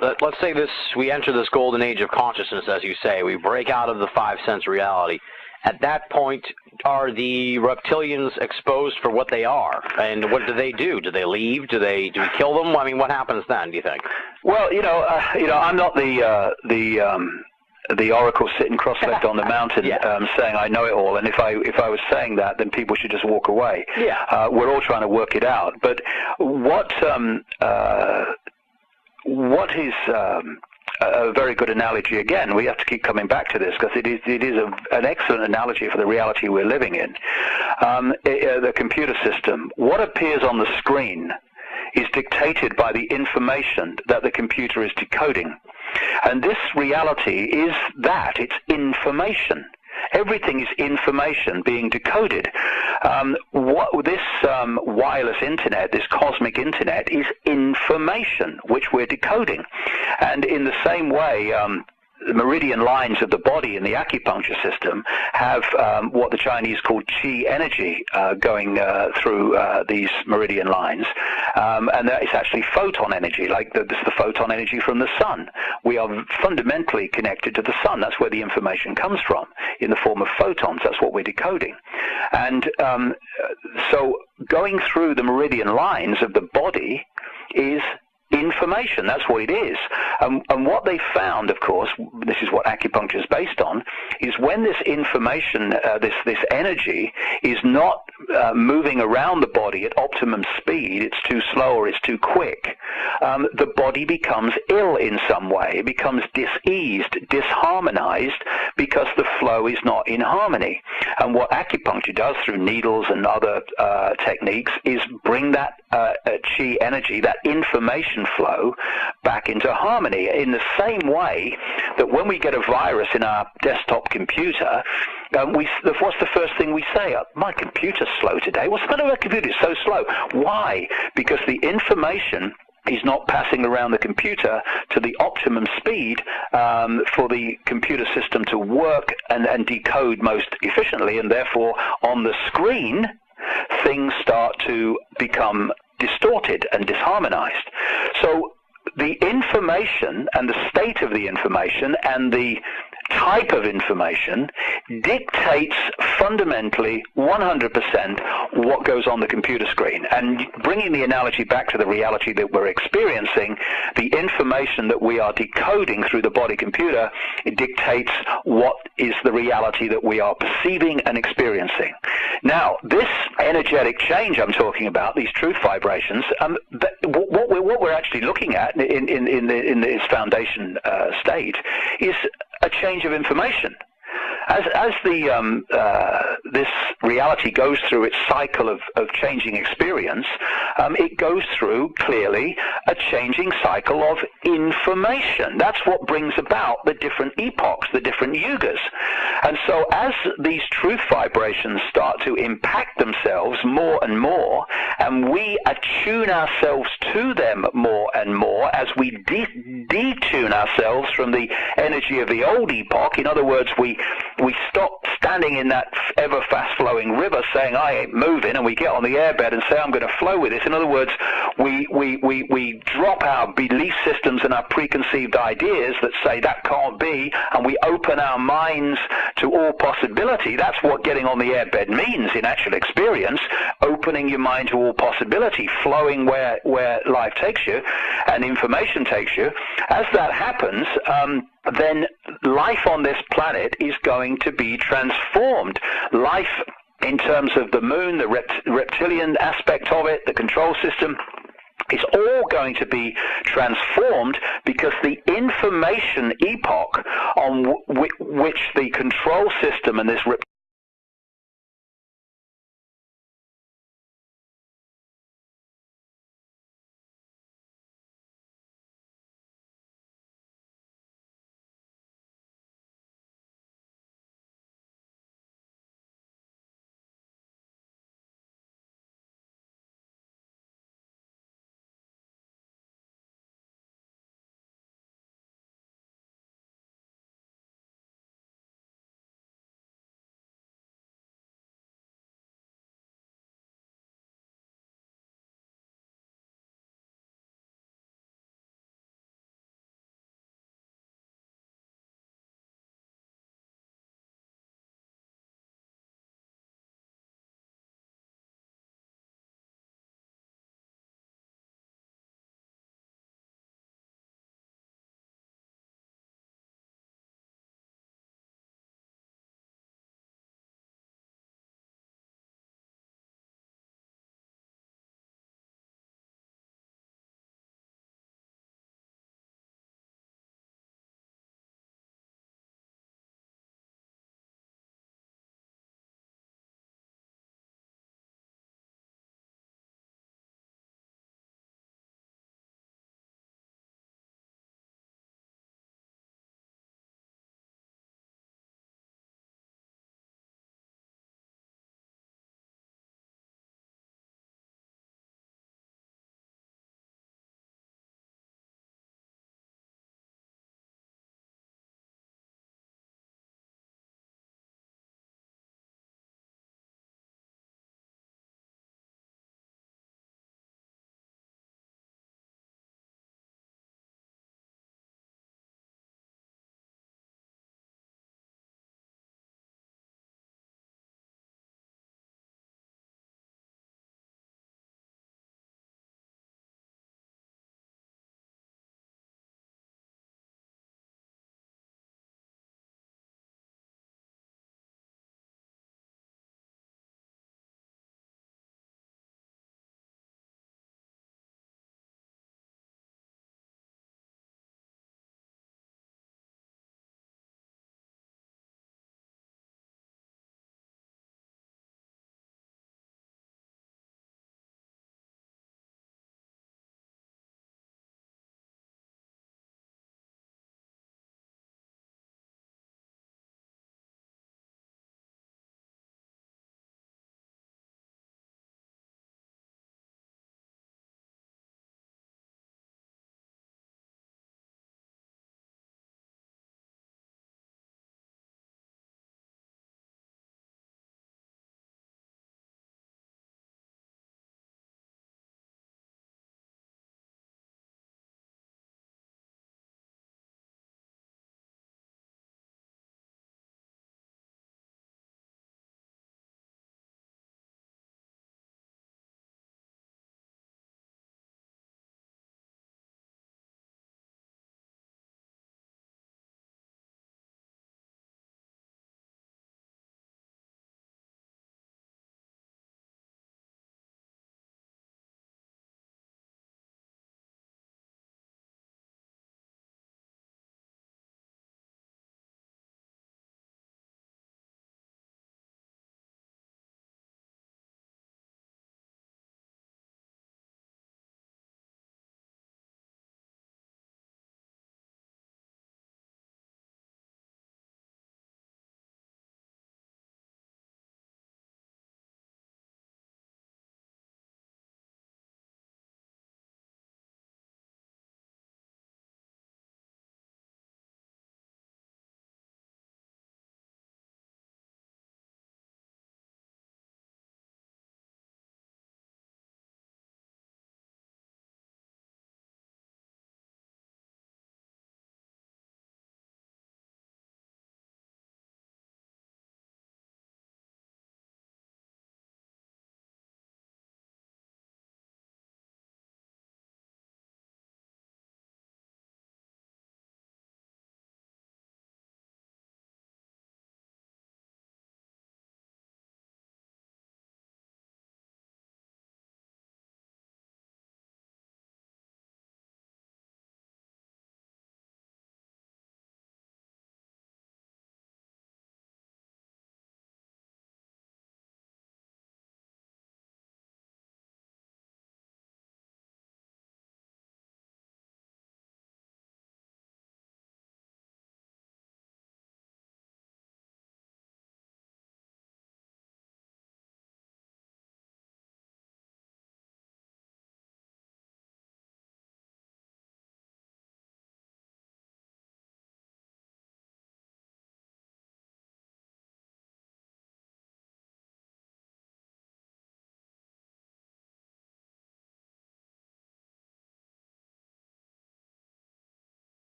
Let's say we enter this golden age of consciousness, as you say. We break out of the five-sense reality. At that point, are the reptilians exposed for what they are? And what do they do? Do they leave? Do we kill them? I mean, what happens then, do you think? Well, I'm not the oracle sitting cross-legged on the mountain saying I know it all, and if I was saying that, then people should just walk away. what is a very good analogy, again, we have to keep coming back to this because it is an excellent analogy for the reality we're living in. The computer system, what appears on the screen is dictated by the information that the computer is decoding. And this reality is that, it's information. Everything is information being decoded. This wireless internet, this cosmic internet, is information which we're decoding. And in the same way, the meridian lines of the body in the acupuncture system have what the Chinese call qi energy going through these meridian lines. And that is actually photon energy, like this is the photon energy from the sun. We are fundamentally connected to the sun. That's where the information comes from, in the form of photons. That's what we're decoding. And so going through the meridian lines of the body is information. That's what it is. And what they found, of course, this is what acupuncture is based on, is when this information, this energy is not moving around the body at optimum speed, it's too slow or it's too quick, the body becomes ill in some way. It becomes diseased, disharmonized, because the flow is not in harmony. And what acupuncture does through needles and other techniques is bring that qi energy, that information flow, back into harmony, in the same way that when we get a virus in our desktop computer, what's the first thing we say? My computer's slow today. What's the matter with my computer? It's so slow. Why? Because the information is not passing around the computer to the optimum speed for the computer system to work and decode most efficiently, and therefore on the screen things start to become distorted and disharmonized. So the information and the state of the information and the type of information dictates fundamentally 100% what goes on the computer screen. And bringing the analogy back to the reality that we're experiencing, the information that we are decoding through the body computer, it dictates what is the reality that we are perceiving and experiencing. Now, this energetic change I'm talking about, these truth vibrations, what we're actually looking at in this foundation state is a change of information. As this reality goes through its cycle of changing experience, it goes through, clearly, a changing cycle of information. That's what brings about the different epochs, the different yugas. And so as these truth vibrations start to impact themselves more and more, and we attune ourselves to them more and more, as we detune ourselves from the energy of the old epoch, in other words, we stop standing in that ever fast-flowing river saying, I ain't moving, and we get on the airbed and say, I'm going to flow with this. In other words, we drop our belief systems and our preconceived ideas that say that can't be, and we open our minds to all possibility. That's what getting on the airbed means in actual experience, opening your mind to all possibility, flowing where life takes you and information takes you. As that happens, then life on this planet is going to be transformed. Life in terms of the moon, the reptilian aspect of it, the control system, it's all going to be transformed because the information epoch on which the control system and this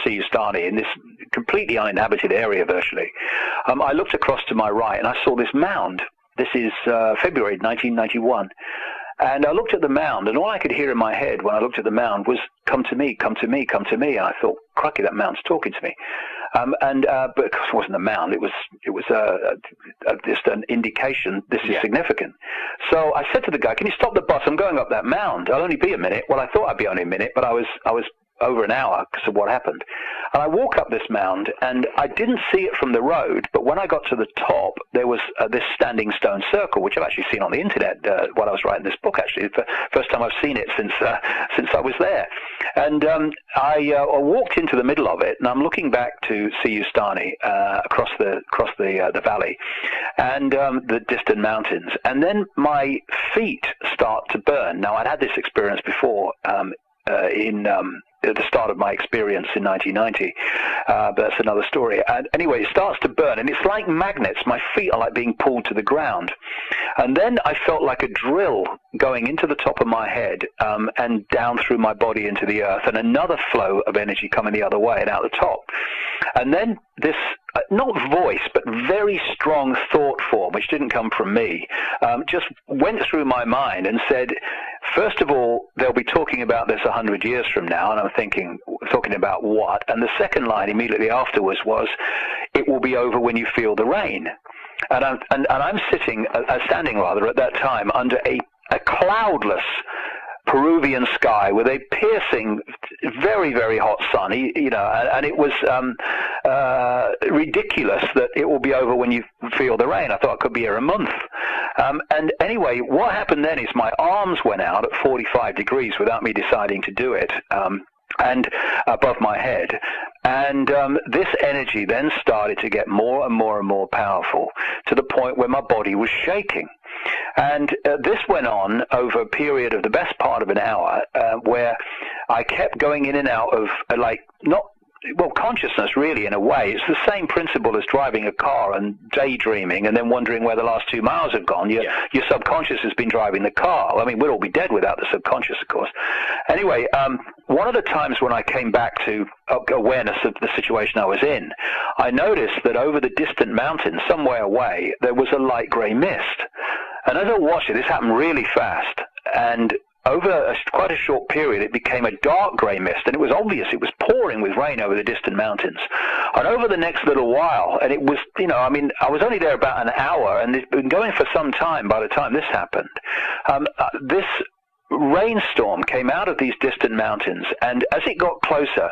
Siyustani, in this completely uninhabited area virtually, I looked across to my right and I saw this mound. This is February 1991. And I looked at the mound, and all I could hear in my head when I looked at the mound was, come to me, come to me, come to me. And I thought, crikey, that mound's talking to me. But of course it wasn't a mound. It was just an indication this is significant. So I said to the guy, can you stop the bus? I'm going up that mound. I'll only be a minute. Well, I thought I'd be only a minute, but I was over an hour because of what happened. And I walk up this mound, and I didn't see it from the road, but when I got to the top, there was this standing stone circle, which I've actually seen on the internet while I was writing this book, actually. It's the first time I've seen it since I was there. And I walked into the middle of it, and I'm looking back to Siyustani across the valley and the distant mountains. And then my feet start to burn. Now, I'd had this experience before at the start of my experience in 1990, but that's another story. And anyway, it starts to burn, and it's like magnets. My feet are like being pulled to the ground. And then I felt like a drill going into the top of my head and down through my body into the earth, and another flow of energy coming the other way and out the top. And then this, not voice, but very strong thought form, which didn't come from me, just went through my mind and said, first of all, they'll be talking about this 100 years from now. And I'm thinking, talking about what? And the second line immediately afterwards was, it will be over when you feel the rain. And I'm standing at that time under a cloudless Peruvian sky with a piercing, very, very hot sun, and it was ridiculous that it will be over when you feel the rain. I thought it could be here a month. And anyway, what happened then is my arms went out at 45 degrees without me deciding to do it, and above my head. And this energy then started to get more and more and more powerful, to the point where my body was shaking. And this went on over a period of the best part of an hour, where I kept going in and out of, consciousness, really, in a way. It's the same principle as driving a car and daydreaming and then wondering where the last 2 miles have gone. Your subconscious has been driving the car. I mean, we'd all be dead without the subconscious, of course. Anyway, one of the times when I came back to awareness of the situation I was in, I noticed that over the distant mountains, somewhere away, there was a light grey mist. And as I watched it, this happened really fast, and over quite a short period, it became a dark grey mist, and it was obvious it was pouring with rain over the distant mountains. And over the next little while, and it was, I was only there about an hour, and it's been going for some time by the time this happened. This rainstorm came out of these distant mountains, and as it got closer,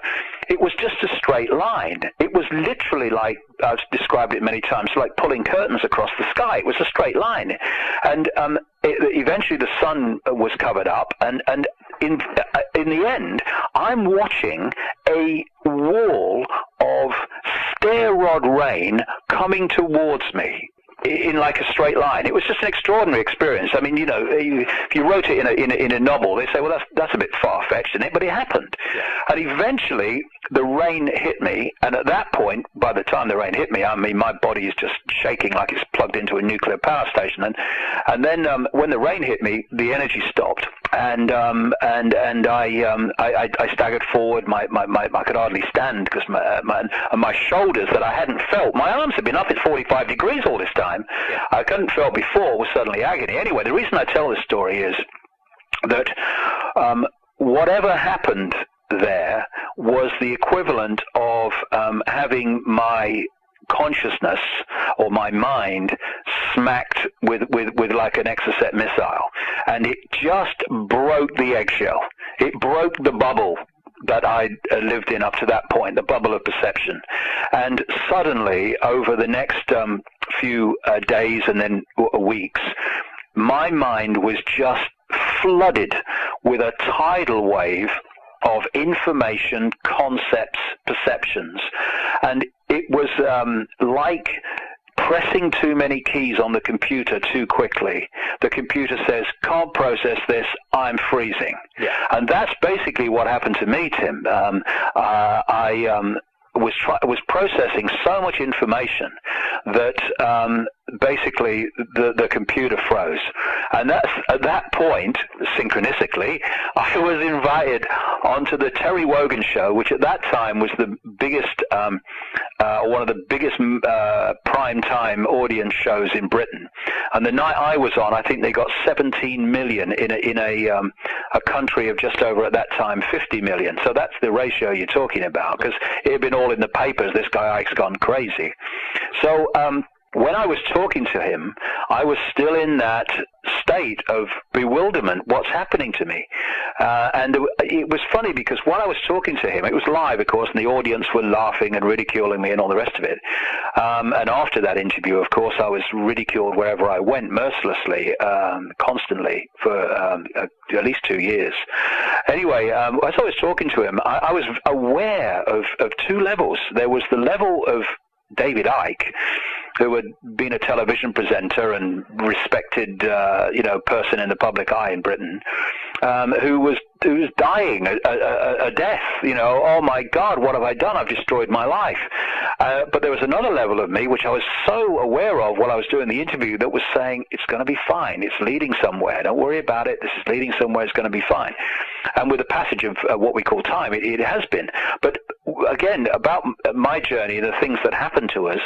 it was just a straight line. It was literally like, I've described it many times, like pulling curtains across the sky. It was a straight line. And eventually the sun was covered up, and in the end, I'm watching a wall of stair rod rain coming towards me in like a straight line. It was just an extraordinary experience. I mean, if you wrote it in a novel, they say, well, that's a bit far-fetched, isn't it? But it happened. Yeah. And eventually, the rain hit me, and at that point, by the time the rain hit me, I mean, my body is just shaking like it's plugged into a nuclear power station. And then when the rain hit me, the energy stopped, and I staggered forward. I could hardly stand because my shoulders that I hadn't felt, my arms had been up at 45 degrees all this time. Yeah. I hadn't felt before was suddenly agony. Anyway, the reason I tell this story is that whatever happened there was the equivalent of having my consciousness or my mind smacked with like an Exocet missile, and it just broke the eggshell. It broke the bubble that I lived in up to that point, the bubble of perception. And suddenly, over the next few days and then weeks, my mind was just flooded with a tidal wave of information, concepts, perceptions. And it was like pressing too many keys on the computer too quickly. The computer says, can't process this, I'm freezing. Yeah. And that's basically what happened to me, Tim. I was processing so much information that basically the computer froze. And that's at that point, synchronistically, I was invited onto the Terry Wogan show, which at that time was the biggest, one of the biggest prime time audience shows in Britain. And the night I was on, I think they got 17 million in a country of just over, at that time, 50 million. So that's the ratio you're talking about, because it had been all in the papers, this guy Ike's gone crazy. So when I was talking to him, I was still in that state of bewilderment. What's happening to me? And it was funny because while I was talking to him, it was live, of course, and the audience were laughing and ridiculing me and all the rest of it. And after that interview, of course, I was ridiculed wherever I went, mercilessly, constantly, for at least 2 years. Anyway, as I was talking to him, I was aware of two levels. There was the level of David Icke, who had been a television presenter and respected, person in the public eye in Britain, who was dying a death. Oh my God, what have I done? I've destroyed my life. But there was another level of me which I was so aware of while I was doing the interview that was saying, it's going to be fine. It's leading somewhere. Don't worry about it. This is leading somewhere. It's going to be fine. And with the passage of what we call time, it has been. But again, about my journey, the things that happened to us,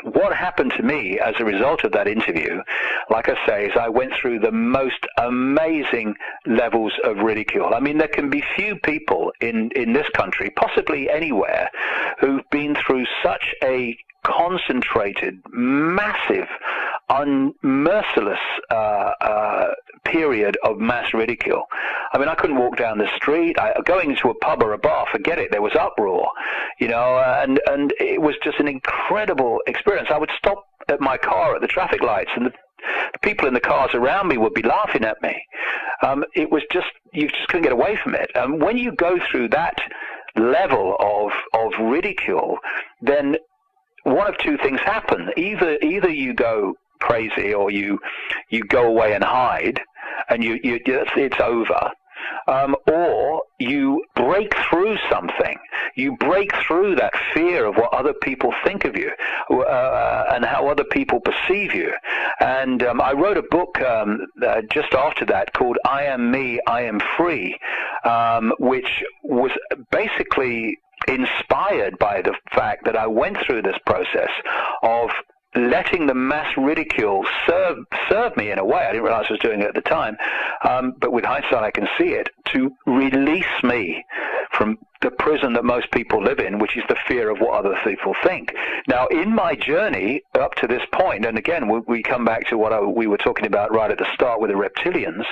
what happened to me as a result of that interview, like I say, is I went through the most amazing levels of ridicule. I mean, there can be few people in this country, possibly anywhere, who've been through such a concentrated, massive, unmerciless period of mass ridicule. I mean, I couldn't walk down the street. Going into a pub or a bar, forget it. There was uproar, and it was just an incredible experience. I would stop at my car at the traffic lights, and the people in the cars around me would be laughing at me. It was just, you just couldn't get away from it. And when you go through that level of ridicule, then one of two things happen. Either you go crazy, or you go away and hide, and it's over, or you break through something. You break through that fear of what other people think of you, and how other people perceive you. And I wrote a book just after that called I Am Me, I Am Free, which was basically inspired by the fact that I went through this process of letting the mass ridicule serve me in a way. I didn't realize I was doing it at the time, but with hindsight I can see it, to release me from the prison that most people live in, which is the fear of what other people think. Now, in my journey up to this point, and again, we come back to what we were talking about right at the start with the reptilians,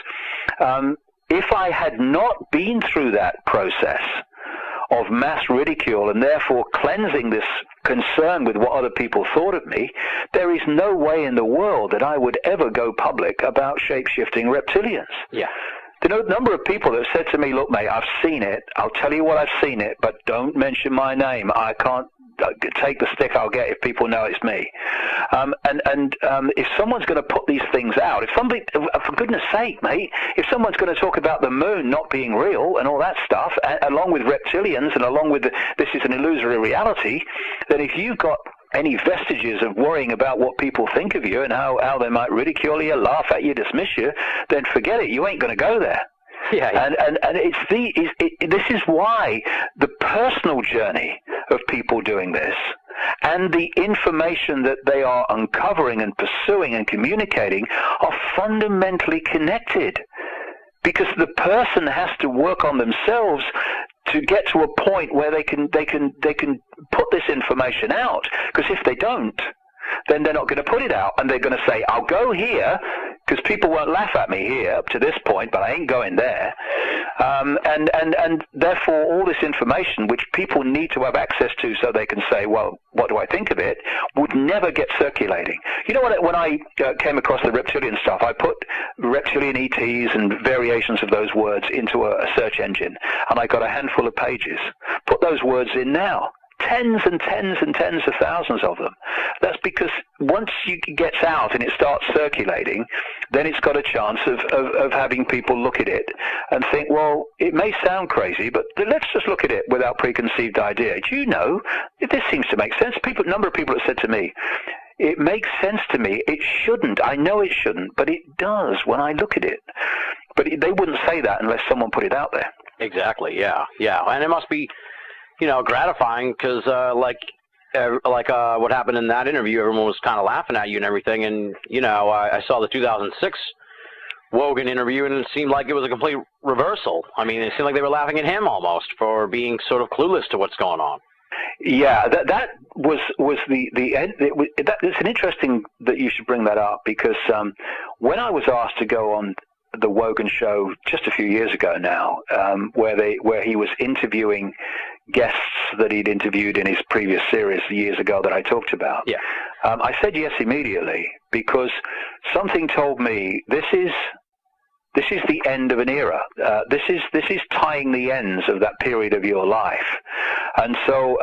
if I had not been through that process of mass ridicule and therefore cleansing this concern with what other people thought of me, there is no way in the world that I would ever go public about shape-shifting reptilians. Yeah. The number of people that have said to me, look, mate, I've seen it. I'll tell you what I've seen it, but don't mention my name. I can't take the stick I'll get if people know it's me. If someone's going to put these things out, for goodness sake, mate, if someone's going to talk about the moon not being real and all that stuff, along with reptilians and along with this is an illusory reality, then if you've got any vestiges of worrying about what people think of you and how they might ridicule you, laugh at you, dismiss you, then forget it. You ain't going to go there. Yeah. And this is why the personal journey of people doing this and the information that they are uncovering and pursuing and communicating are fundamentally connected, because the person has to work on themselves to get to a point where they can put this information out. Because if they don't, then they're not going to put it out, and they're going to say, I'll go here because people won't laugh at me here up to this point, but I ain't going there. And therefore all this information, which people need to have access to so they can say, well, what do I think of it, would never get circulating. You know what, when I came across the reptilian stuff, I put reptilian ETs and variations of those words into a search engine, and I got a handful of pages. Put those words in now. Tens and tens and tens of thousands of them. That's because once it gets out and it starts circulating, then it's got a chance of having people look at it and think, well, it may sound crazy, but let's just look at it without preconceived idea. Do you know, this seems to make sense. A number of people have said to me, it makes sense to me. It shouldn't. I know it shouldn't, but it does when I look at it. But they wouldn't say that unless someone put it out there. Exactly. Yeah. Yeah. And it must be, gratifying because, what happened in that interview, everyone was kind of laughing at you and everything. And, I saw the 2006 Wogan interview, and it seemed like it was a complete reversal. I mean, it seemed like they were laughing at him almost for being sort of clueless to what's going on. Yeah, that was the end. It's an interesting that you should bring that up because when I was asked to go on the Wogan show just a few years ago now, where he was interviewing guests that he'd interviewed in his previous series years ago that I talked about. Yeah. I said yes immediately because something told me this is the end of an era. This is tying the ends of that period of your life. And so,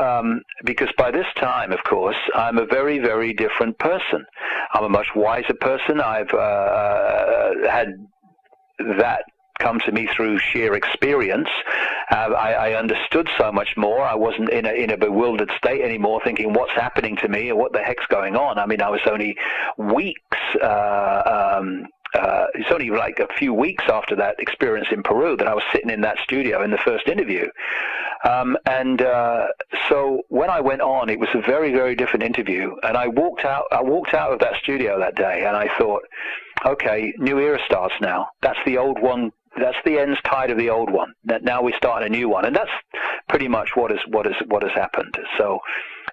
because by this time, of course, I'm a very, very different person. I'm a much wiser person. I've had that come to me through sheer experience. I understood so much more. I wasn't in a bewildered state anymore, thinking what's happening to me or what the heck's going on. I mean, I was only weeks. It's only like a few weeks after that experience in Peru that I was sitting in that studio in the first interview. So when I went on, it was a very, very different interview. And I walked out of that studio that day, and I thought, okay, new era starts now. That's the old one. That's the ends tied of the old one. Now we start a new one, and that's pretty much what has happened. So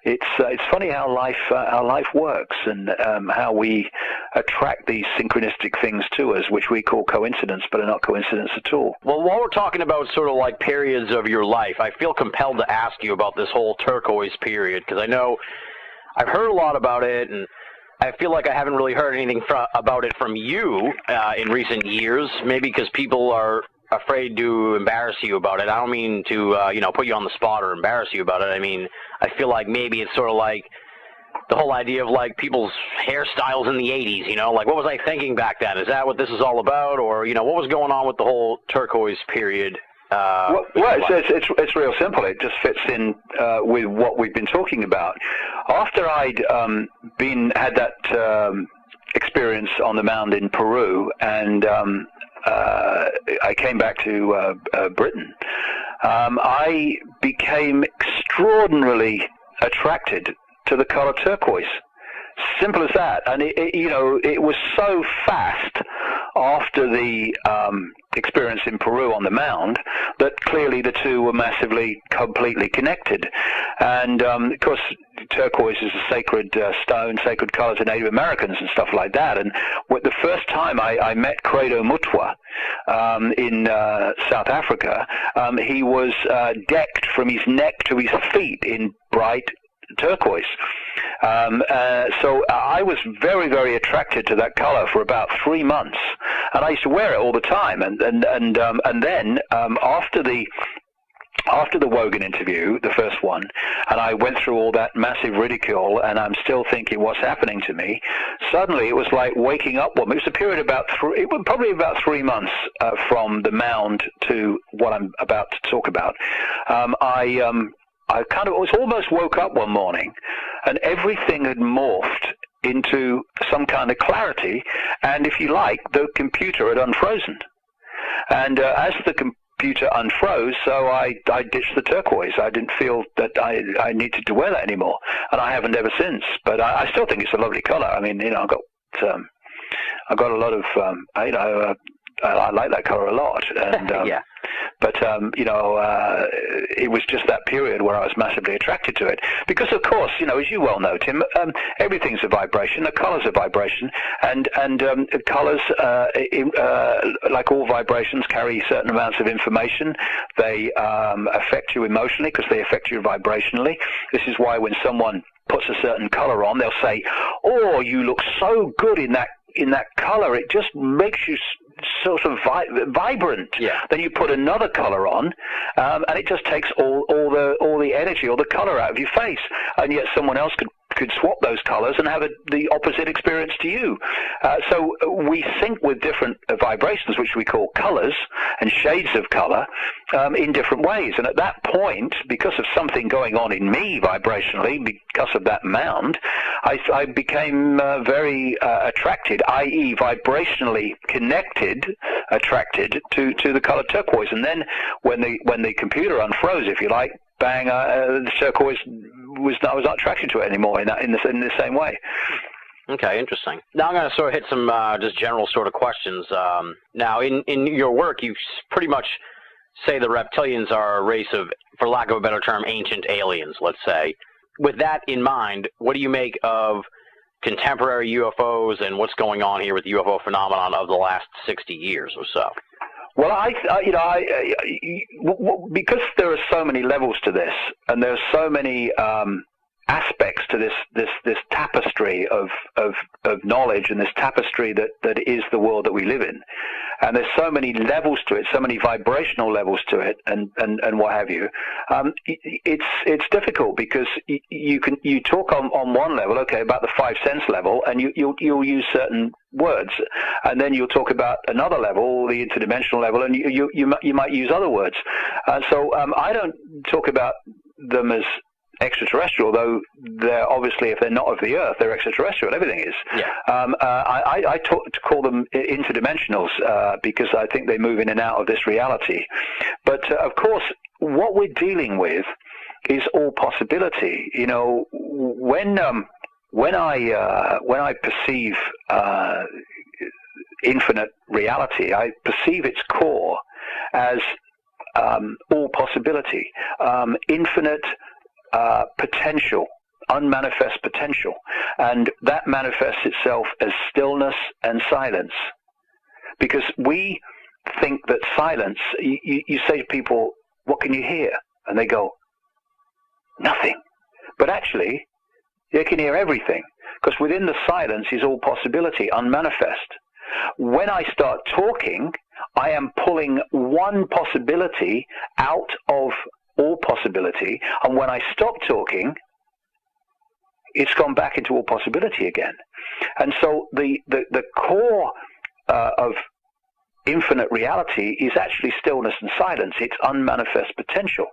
it's funny how life works, and how we attract these synchronistic things to us, which we call coincidence, but are not coincidence at all. Well, while we're talking about sort of like periods of your life, I feel compelled to ask you about this whole turquoise period, because I know I've heard a lot about it, and I feel like I haven't really heard anything about it from you in recent years, maybe because people are afraid to embarrass you about it. I don't mean to, put you on the spot or embarrass you about it. I mean, I feel like maybe it's sort of like the whole idea of like people's hairstyles in the 80s, like what was I thinking back then? Is that what this is all about? Or, what was going on with the whole turquoise period? It's real simple. It just fits in with what we've been talking about. After I'd had that experience on the mound in Peru, and I came back to Britain, I became extraordinarily attracted to the color turquoise. Simple as that. And it was so fast after the experience in Peru on the mound that clearly the two were completely connected. And of course, turquoise is a sacred stone, sacred color to Native Americans and stuff like that. And the first time I met Credo Mutwa in South Africa, he was decked from his neck to his feet in bright turquoise. So I was very, very attracted to that color for about 3 months, and I used to wear it all the time. And then after the Wogan interview, the first one, and I went through all that massive ridicule, and I'm still thinking what's happening to me. Suddenly, it was like waking up. It was a period probably about 3 months from the mound to what I'm about to talk about. I was almost woke up one morning, and everything had morphed into some kind of clarity, and if you like, the computer had unfrozen. And as the computer unfroze, so I ditched the turquoise. I didn't feel that I needed to wear that anymore, and I haven't ever since. But I still think it's a lovely color. I mean, I've got a lot of, I like that color a lot, and yeah. But it was just that period where I was massively attracted to it, because of course, as you well know, Tim, everything's a vibration. The colors are vibration, and colors, like all vibrations, carry certain amounts of information. They affect you emotionally because they affect you vibrationally. This is why when someone puts a certain color on, they'll say, "Oh, you look so good in that color. It just makes you sort of vibrant." Yeah. Then you put another color on, and it just takes all the energy, all the color out of your face. And yet someone else could could swap those colors and have the opposite experience to you. So we sync with different vibrations, which we call colors and shades of color, in different ways. And at that point, because of something going on in me vibrationally, because of that mound, I became very attracted, i.e. vibrationally connected, attracted to the color turquoise. And then when the computer unfroze, if you like, bang, the turquoise I was not attracted to it anymore in the same way. Okay, interesting. Now I'm going to sort of hit some just general sort of questions. Now, in your work, you pretty much say the reptilians are a race of, for lack of a better term, ancient aliens, let's say. With that in mind, what do you make of contemporary UFOs and what's going on here with the UFO phenomenon of the last 60 years or so? Well, because there are so many levels to this, and there are so many aspects to this tapestry of knowledge, and this tapestry that is the world that we live in, and there's so many levels to it, so many vibrational levels to it, and what have you. It's difficult because you talk on one level, okay, about the 5 sense level, and you'll use certain words, and then you'll talk about another level, the interdimensional level, and you might use other words. So I don't talk about them as extraterrestrial, though they're obviously, if they're not of the Earth, they're extraterrestrial. Everything is. Yeah. I call them interdimensionals because I think they move in and out of this reality. But of course, what we're dealing with is all possibility. You know, when I perceive infinite reality, I perceive its core as all possibility, infinite potential, unmanifest potential, and that manifests itself as stillness and silence. Because we think that silence, you say to people, what can you hear? And they go, nothing. But actually, they can hear everything, because within the silence is all possibility, unmanifest. When I start talking, I am pulling one possibility out of all possibility, and when I stop talking, it's gone back into all possibility again. And so the core of infinite reality is actually stillness and silence. It's unmanifest potential.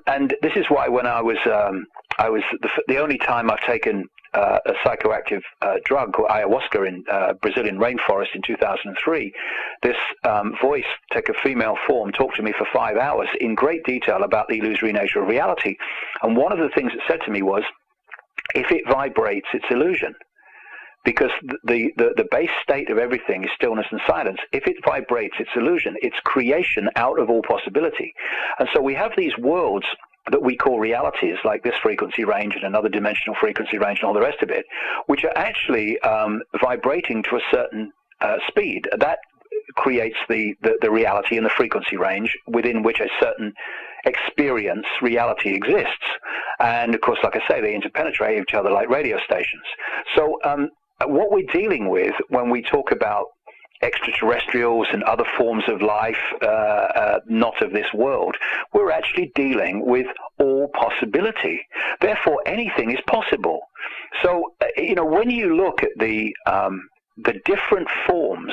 And this is why when I was the only time I've taken a psychoactive drug called ayahuasca in Brazilian rainforest in 2003, this voice, take a female form, talked to me for 5 hours in great detail about the illusory nature of reality. And one of the things it said to me was, if it vibrates, it's illusion. Because the base state of everything is stillness and silence. If it vibrates, it's illusion. It's creation out of all possibility. And so we have these worlds that we call realities, like this frequency range and another dimensional frequency range and all the rest of it, which are actually vibrating to a certain speed. That creates the reality and the frequency range within which a certain experience, reality exists. And of course, like I say, they interpenetrate each other like radio stations. So what we're dealing with when we talk about extraterrestrials and other forms of life not of this world, we're actually dealing with all possibility. Therefore, anything is possible. So, you know, when you look at the different forms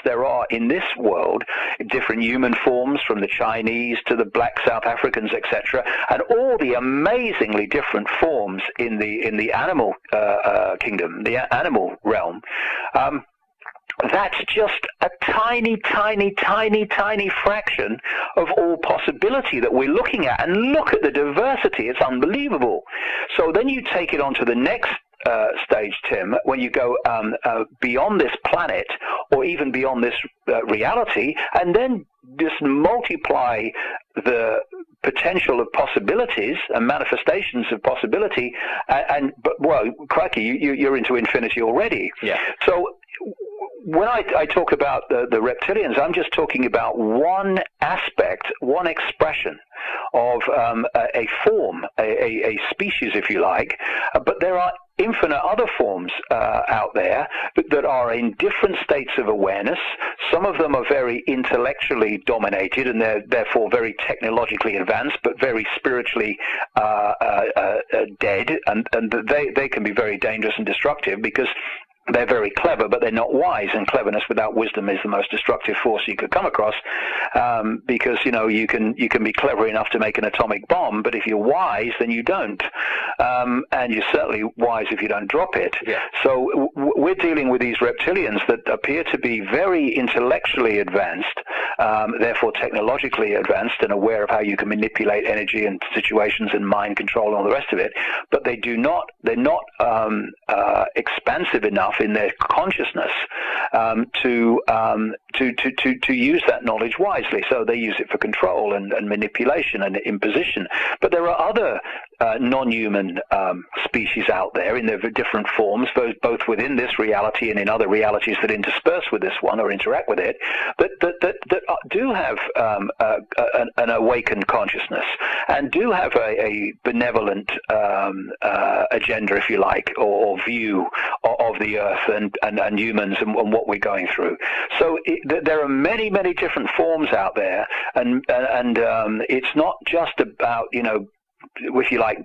there are in this world, different human forms from the Chinese to the black South Africans, etc., and all the amazingly different forms in the animal kingdom, the animal realm, that's just a tiny, tiny, tiny, tiny fraction of all possibility that we're looking at. And look at the diversity. It's unbelievable. So then you take it on to the next stage, Tim, when you go beyond this planet or even beyond this reality, and then just multiply the potential of possibilities and manifestations of possibility, but well, crikey, you're into infinity already. Yeah. So when I talk about the reptilians, I'm just talking about one aspect, one expression of a form, a species, if you like. But there are infinite other forms out there that are in different states of awareness. Some of them are very intellectually dominated, and they're therefore very technologically advanced, but very spiritually dead, and they can be very dangerous and destructive because they're very clever, but they're not wise, and cleverness without wisdom is the most destructive force you could come across, because you can be clever enough to make an atomic bomb, but if you're wise, then you don't, and you're certainly wise if you don't drop it. Yeah. So we're dealing with these reptilians that appear to be very intellectually advanced, therefore technologically advanced and aware of how you can manipulate energy and situations and mind control and all the rest of it, but they're not expansive enough in their consciousness to use that knowledge wisely. So they use it for control and manipulation and imposition. But there are other non-human species out there in their different forms, both within this reality and in other realities that intersperse with this one or interact with it, that do have an awakened consciousness and do have a benevolent agenda, if you like, or view of the earth and humans and what we're going through. So there are many, many different forms out there, and it's not just about, if you like,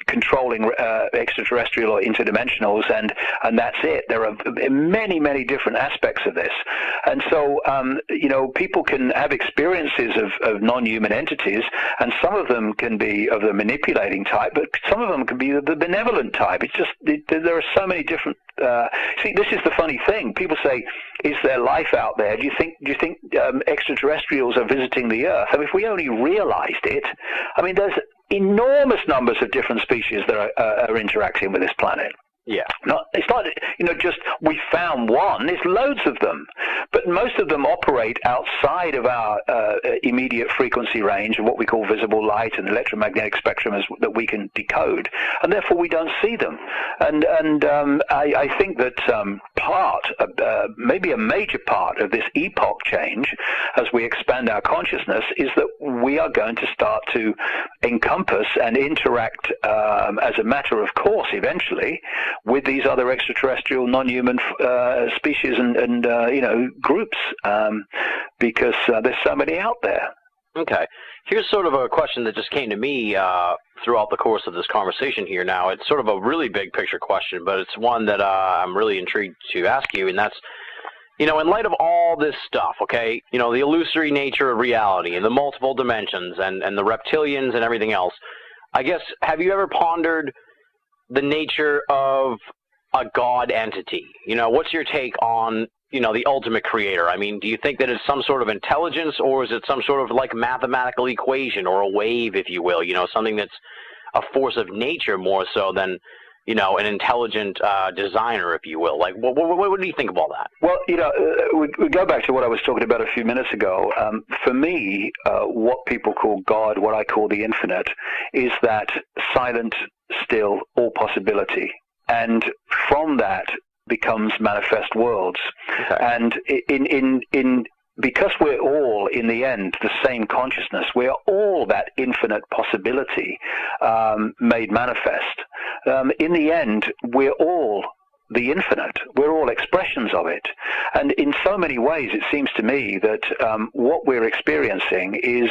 controlling extraterrestrial or interdimensionals, and that's it. There are many, many different aspects of this, and so people can have experiences of non-human entities, and some of them can be of the manipulating type, but some of them can be of the benevolent type. It's just there are so many different. See, this is the funny thing. People say, "Is there life out there? Do you think extraterrestrials are visiting the Earth?" I mean, if we only realized it, I mean, there's enormous numbers of different species that are interacting with this planet. Yeah. It's not, just we found one. There's loads of them. But most of them operate outside of our immediate frequency range of what we call visible light and electromagnetic spectrum that we can decode. And therefore we don't see them. And I think that maybe a major part of this epoch change as we expand our consciousness is that we are going to start to encompass and interact as a matter of course eventually with these other extraterrestrial non-human species and groups, because there's so many out there. Okay. Here's sort of a question that just came to me throughout the course of this conversation here now. It's sort of a really big picture question, but it's one that I'm really intrigued to ask you, and that's, in light of all this stuff, okay, the illusory nature of reality and the multiple dimensions and the reptilians and everything else, I guess, have you ever pondered the nature of a God entity? What's your take on, the ultimate creator? I mean, do you think that it's some sort of intelligence, or is it some sort of like mathematical equation or a wave, if you will, something that's a force of nature more so than, an intelligent designer, if you will? Like, what do you think of all that? Well, we go back to what I was talking about a few minutes ago. For me, what people call God, what I call the infinite, is that silent, still, all possibility. And from that becomes manifest worlds. Okay. And because we're all, in the end, the same consciousness, we're all that infinite possibility made manifest. In the end, we're all the infinite. We're all expressions of it. And in so many ways, it seems to me that what we're experiencing is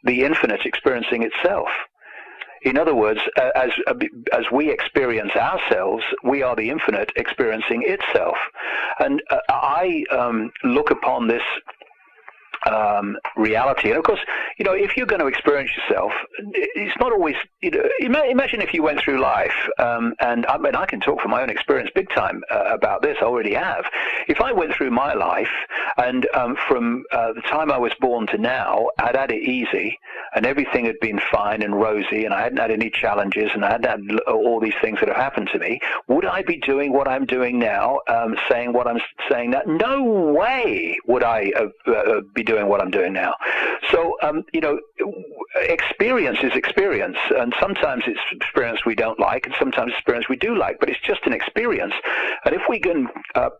the infinite experiencing itself. In other words, as we experience ourselves, we are the infinite experiencing itself. And I look upon this reality. And of course, if you're going to experience yourself, it's not always, imagine if you went through life, and I mean, I can talk from my own experience big time about this, I already have. If I went through my life, and from the time I was born to now, I'd had it easy, and everything had been fine and rosy, and I hadn't had any challenges, and I hadn't had all these things that have happened to me, would I be doing what I'm doing now, saying what I'm saying now? No way would I be doing what I'm doing now. So, experience is experience, and sometimes it's experience we don't like, and sometimes it's experience we do like, but it's just an experience. And if we can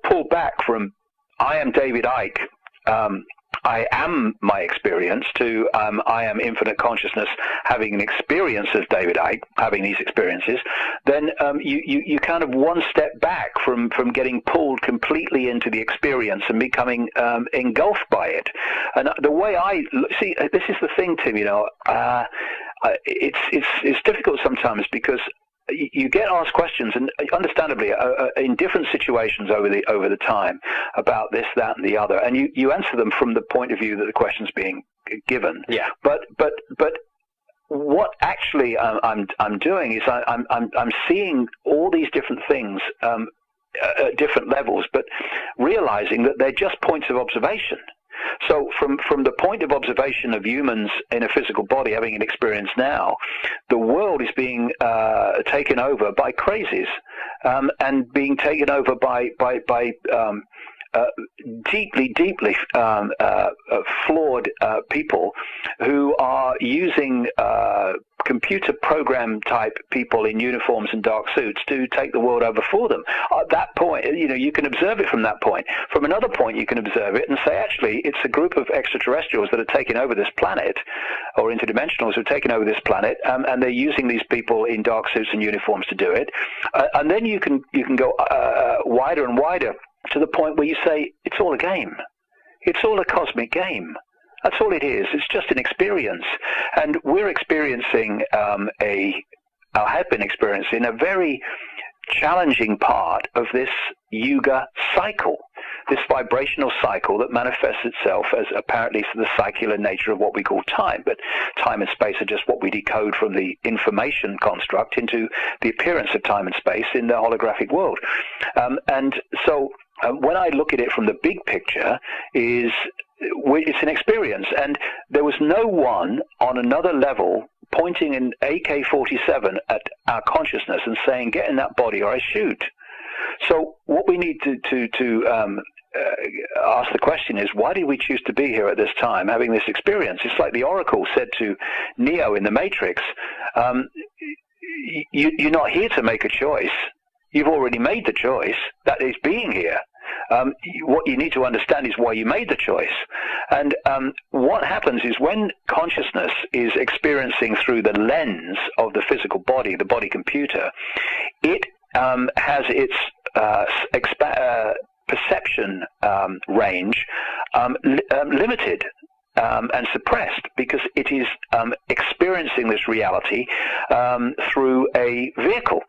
pull back from, I am David Icke, I am my experience, to I am infinite consciousness having an experience as David Icke, having these experiences, then you kind of one step back from getting pulled completely into the experience and becoming engulfed by it. And the way I see, this is the thing, Tim, it's difficult sometimes because you get asked questions, and understandably, in different situations over the time about this, that, and the other, and you answer them from the point of view that the question's being given. Yeah. But what actually I'm doing is I'm seeing all these different things at different levels, but realizing that they're just points of observation. So from the point of observation of humans in a physical body having an experience now, the world is being taken over by crazies, and being taken over by deeply flawed people who are using computer program type people in uniforms and dark suits to take the world over for them. At that point, you can observe it from that point. From another point, you can observe it and say, actually, it's a group of extraterrestrials that are taking over this planet, or interdimensionals who are taking over this planet, and they're using these people in dark suits and uniforms to do it. And then you can go wider and wider to the point where you say, it's all a game. It's all a cosmic game. That's all it is. It's just an experience. And we're experiencing have been experiencing a very challenging part of this yuga cycle, this vibrational cycle that manifests itself as apparently the cyclic nature of what we call time. But time and space are just what we decode from the information construct into the appearance of time and space in the holographic world. And so when I look at it from the big picture, it's an experience, and there was no one on another level pointing an AK-47 at our consciousness and saying, get in that body or I shoot. So what we need to ask the question is, why did we choose to be here at this time having this experience? It's like the Oracle said to Neo in the Matrix, you're not here to make a choice. You've already made the choice. That is being here. What you need to understand is why you made the choice. And what happens is when consciousness is experiencing through the lens of the physical body, the body computer, it has its perception range limited and suppressed, because it is experiencing this reality through a vehicle.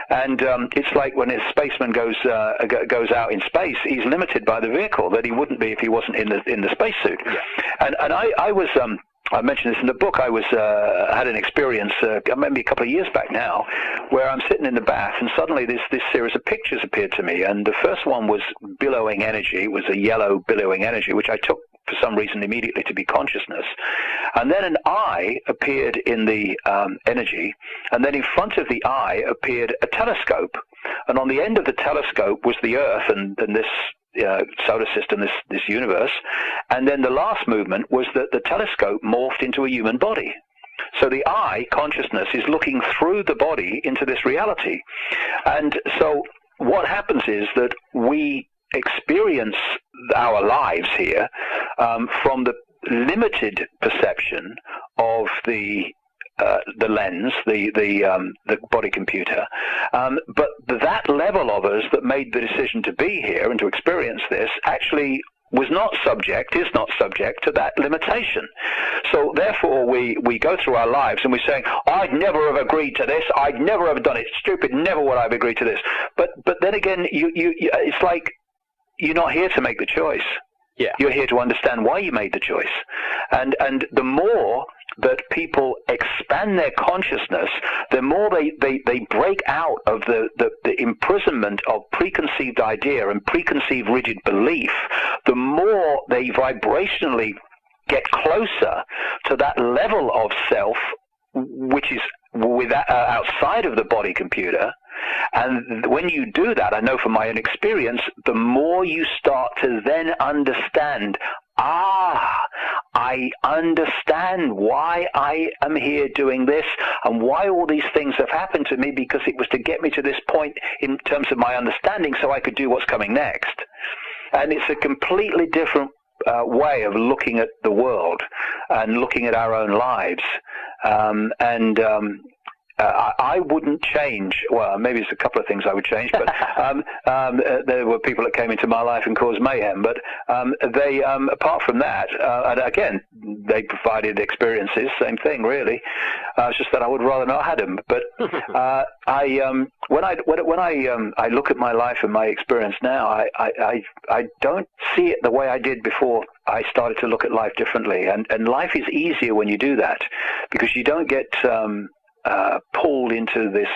And it's like when a spaceman goes out in space, he's limited by the vehicle that he wouldn't be if he wasn't in the spacesuit. Yeah. And I was I mentioned this in the book. I was had an experience maybe a couple of years back now, where I'm sitting in the bath and suddenly this series of pictures appeared to me. And the first one was billowing energy. It was a yellow billowing energy, which I took for some reason immediately to be consciousness. And then an eye appeared in the energy, and then in front of the eye appeared a telescope. And on the end of the telescope was the Earth and this solar system, this universe. And then the last movement was that the telescope morphed into a human body. So the eye, consciousness, is looking through the body into this reality. And so what happens is that we experience our lives here from the limited perception of the lens, the body computer, but that level of us that made the decision to be here and to experience this actually is not subject to that limitation. So therefore we go through our lives and we're saying, I'd never have agreed to this, I'd never have done it, stupid, never would I have agreed to this. But then again, it's like you're not here to make the choice. Yeah. You're here to understand why you made the choice. And the more that people expand their consciousness, the more they break out of the imprisonment of preconceived idea and preconceived rigid belief, the more they vibrationally get closer to that level of self, which is outside of the body computer. And when you do that, I know from my own experience, the more you start to then understand, I understand why I am here doing this and why all these things have happened to me, because it was to get me to this point in terms of my understanding so I could do what's coming next. And it's a completely different way of looking at the world and looking at our own lives. I wouldn't change. Well, maybe there's a couple of things I would change, but there were people that came into my life and caused mayhem. But they, apart from that, and again, they provided experiences. Same thing, really. It's just that I would rather not have them. But when I look at my life and my experience now, I don't see it the way I did before I started to look at life differently. And life is easier when you do that, because you don't get pulled into this,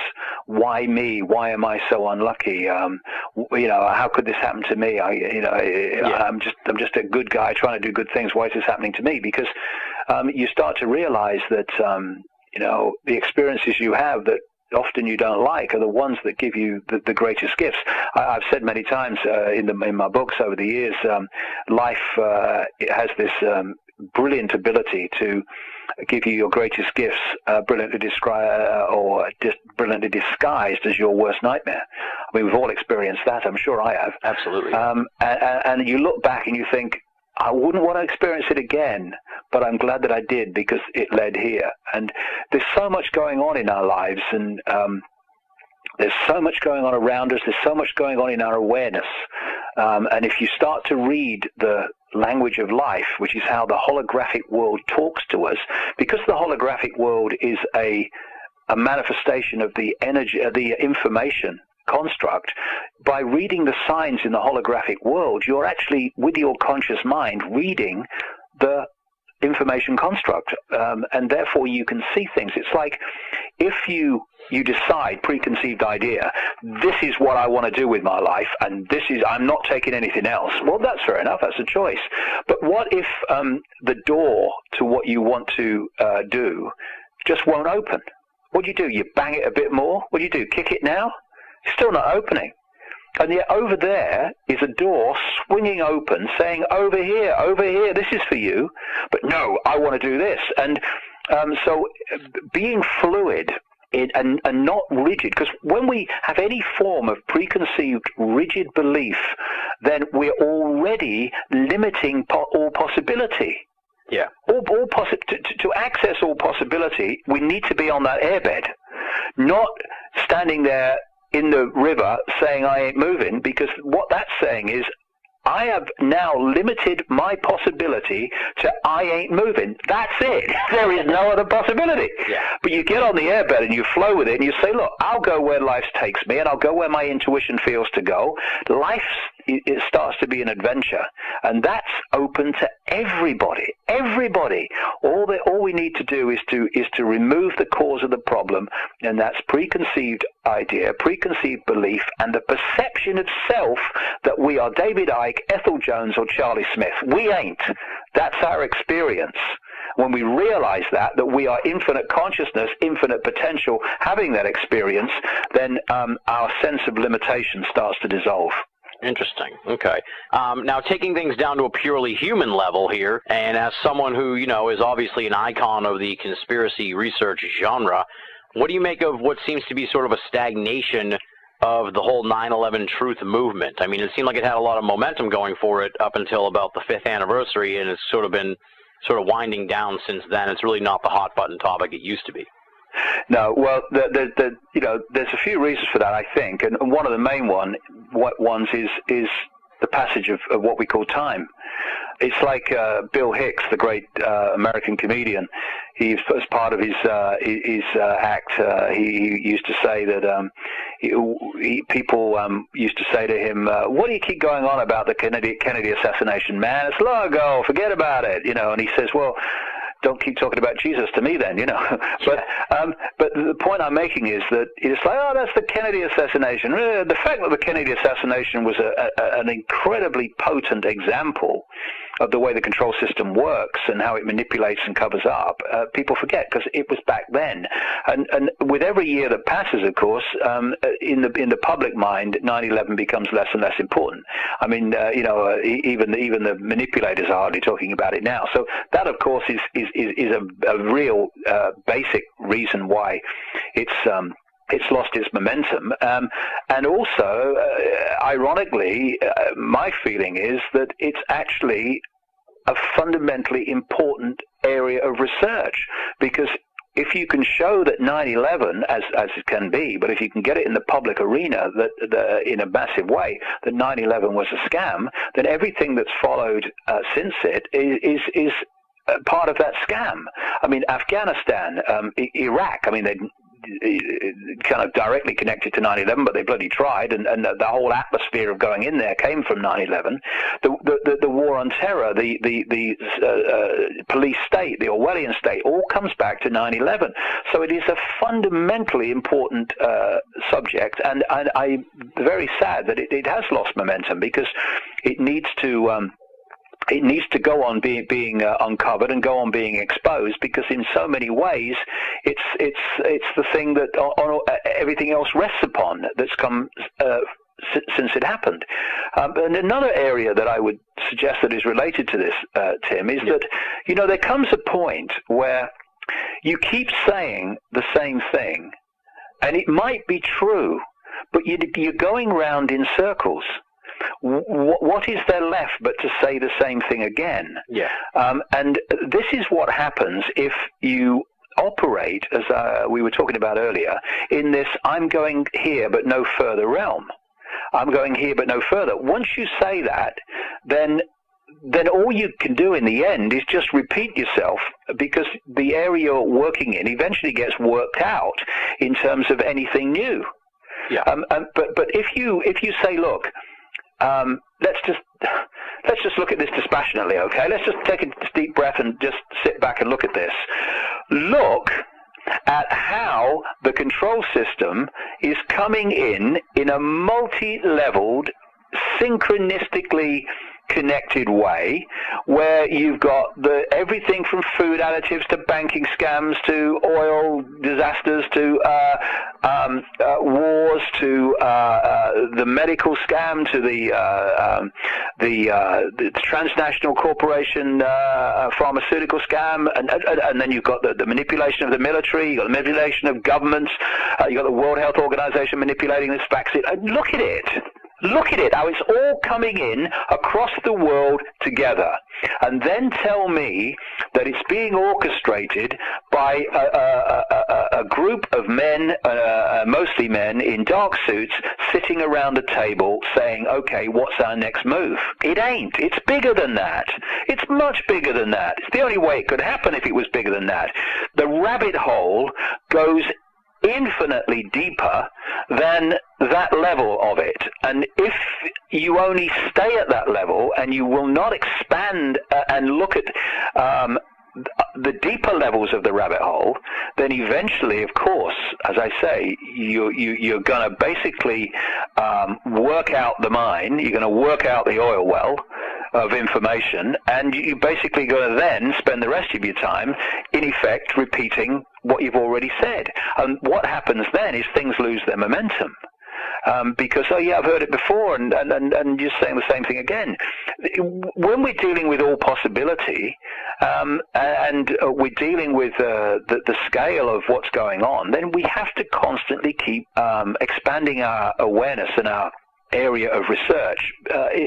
why me? Why am I so unlucky? How could this happen to me? I'm just a good guy trying to do good things. Why is this happening to me? Because you start to realize that the experiences you have that often you don't like are the ones that give you the greatest gifts. I've said many times in my books over the years, life has this brilliant ability to give you your greatest gifts, brilliantly disguised as your worst nightmare. I mean, we've all experienced that. I'm sure I have. Absolutely. And you look back and you think, I wouldn't want to experience it again, but I'm glad that I did, because it led here. And there's so much going on in our lives, and there's so much going on around us. There's so much going on in our awareness. And if you start to read the language of life, which is how the holographic world talks to us, because the holographic world is a manifestation of the energy, the information construct, by reading the signs in the holographic world, you're actually, with your conscious mind, reading the information construct, and therefore you can see things. It's like if you decide, preconceived idea, this is what I want to do with my life, and I'm not taking anything else. Well, that's fair enough. That's a choice. But what if the door to what you want to do just won't open? What do? You bang it a bit more? What do? Kick it now? It's still not opening. And yet over there is a door swinging open, saying, over here, this is for you. But no, I want to do this. And so being fluid and not rigid, because when we have any form of preconceived, rigid belief, then we're already limiting all possibility. Yeah. To access all possibility, we need to be on that airbed, not standing there in the river saying I ain't moving, because what that's saying is I have now limited my possibility to I ain't moving. That's it. There is no other possibility. Yeah. But you get on the airbed and you flow with it and you say, look, I'll go where life takes me, and I'll go where my intuition feels to go. Life, it starts to be an adventure, and that's open to everybody. Everybody. All we need to do is to remove the cause of the problem, and that's preconceived idea, preconceived belief, and the perception of self that we are David Icke, Ethel Jones, or Charlie Smith. We ain't. That's our experience. When we realize that we are infinite consciousness, infinite potential, having that experience, then our sense of limitation starts to dissolve. Interesting. Okay. Now, taking things down to a purely human level here, and as someone who, is obviously an icon of the conspiracy research genre, what do you make of what seems to be sort of a stagnation of the whole 9/11 truth movement? I mean, it seemed like it had a lot of momentum going for it up until about the 5th anniversary, and it's sort of been winding down since then. It's really not the hot button topic it used to be. No, well, there's a few reasons for that, I think, and one of the main ones is the passage of what we call time. It's like Bill Hicks, the great American comedian. As part of his act, he used to say that people used to say to him, "What do you keep going on about the Kennedy assassination, man? It's long ago. Forget about it." And he says, "Well, don't keep talking about Jesus to me then, But the point I'm making is that it's like, oh, that's the Kennedy assassination. The fact that the Kennedy assassination was an incredibly potent example of the way the control system works and how it manipulates and covers up, people forget, because it was back then. And with every year that passes, of course, in the public mind, 9/11 becomes less and less important. I mean, even the manipulators are hardly talking about it now. So that, of course, is a real basic reason why it's lost its momentum. And also, ironically, my feeling is that it's actually a fundamentally important area of research, because if you can show that 9/11, as it can be, but if you can get it in the public arena that in a massive way that 9/11 was a scam, then everything that's followed since it is part of that scam. I mean, Afghanistan, Iraq. I mean, they kind of directly connected to 9/11, but they bloody tried, and the whole atmosphere of going in there came from 9/11. The war on terror, the police state, the Orwellian state, all comes back to 9/11. So it is a fundamentally important subject, and I'm very sad that it has lost momentum, because it needs to go on being uncovered and go on being exposed, because in so many ways it's the thing that everything else rests upon that's come since it happened. And another area that I would suggest that is related to this, Tim, is that, you know, there comes a point where you keep saying the same thing, and it might be true, but you're going round in circles. What is there left but to say the same thing again? Yeah. And this is what happens if you operate, as we were talking about earlier, in this "I'm going here but no further" realm. I'm going here but no further. Once you say that, then all you can do in the end is just repeat yourself, because the area you're working in eventually gets worked out in terms of anything new. Yeah. But if you say, look, let's just look at this dispassionately, okay? Let's just take a deep breath and just sit back and look at this. Look at how the control system is coming in a multi-leveled, synchronistically connected way, where you've got everything from food additives to banking scams to oil disasters to wars to the medical scam to the transnational corporation pharmaceutical scam, and then you've got the manipulation of the military, you've got the manipulation of governments, you've got the World Health Organization manipulating this vaccine. Look at it. Look at it, how it's all coming in across the world together. And then tell me that it's being orchestrated by a group of men, mostly men, in dark suits, sitting around a table saying, okay, what's our next move? It ain't. It's bigger than that. It's much bigger than that. It's the only way it could happen if it was bigger than that. The rabbit hole goes infinitely deeper than that level of it, and if you only stay at that level and you will not expand and look at the deeper levels of the rabbit hole, then eventually, of course, as I say, you're going to basically work out the mine, you're going to work out the oil well of information, and you're basically going to then spend the rest of your time, in effect, repeating what you've already said. And what happens then is things lose their momentum. Because, oh yeah, I've heard it before, and you're saying the same thing again. When we're dealing with all possibility, and we're dealing with the scale of what's going on, then we have to constantly keep expanding our awareness and our area of research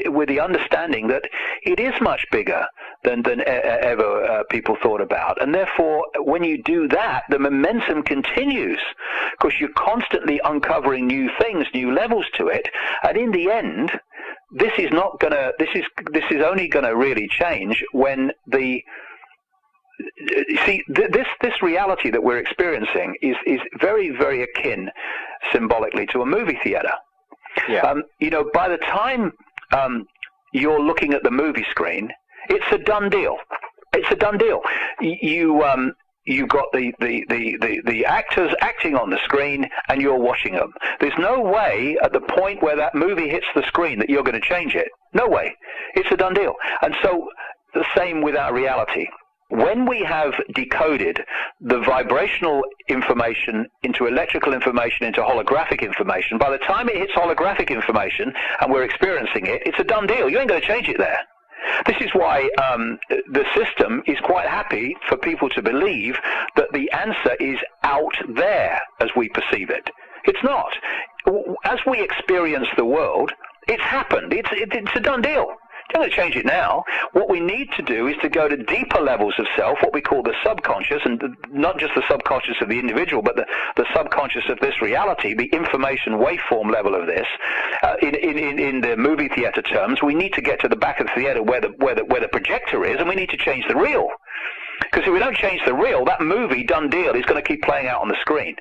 with the understanding that it is much bigger than ever people thought about. And therefore, when you do that, the momentum continues, because you're constantly uncovering new things, new levels to it. And in the end, this is only gonna really change when this reality that we're experiencing is very, very akin symbolically to a movie theater. Yeah. You know, by the time you're looking at the movie screen, it's a done deal. It's a done deal. You've got the actors acting on the screen, and you're watching them. There's no way at the point where that movie hits the screen that you're going to change it. No way. It's a done deal. And so the same with our reality. When we have decoded the vibrational information into electrical information, into holographic information, by the time it hits holographic information and we're experiencing it, it's a done deal. You ain't going to change it there. This is why the system is quite happy for people to believe that the answer is out there as we perceive it. It's not. As we experience the world, it's happened. It's a done deal. Don't going to change it now. What we need to do is to go to deeper levels of self, what we call the subconscious, and not just the subconscious of the individual, but the subconscious of this reality, the information waveform level of this. In the movie theater terms, we need to get to the back of the theater where the projector is, and we need to change the reel. Because if we don't change the reel, that movie, done deal, is going to keep playing out on the screen.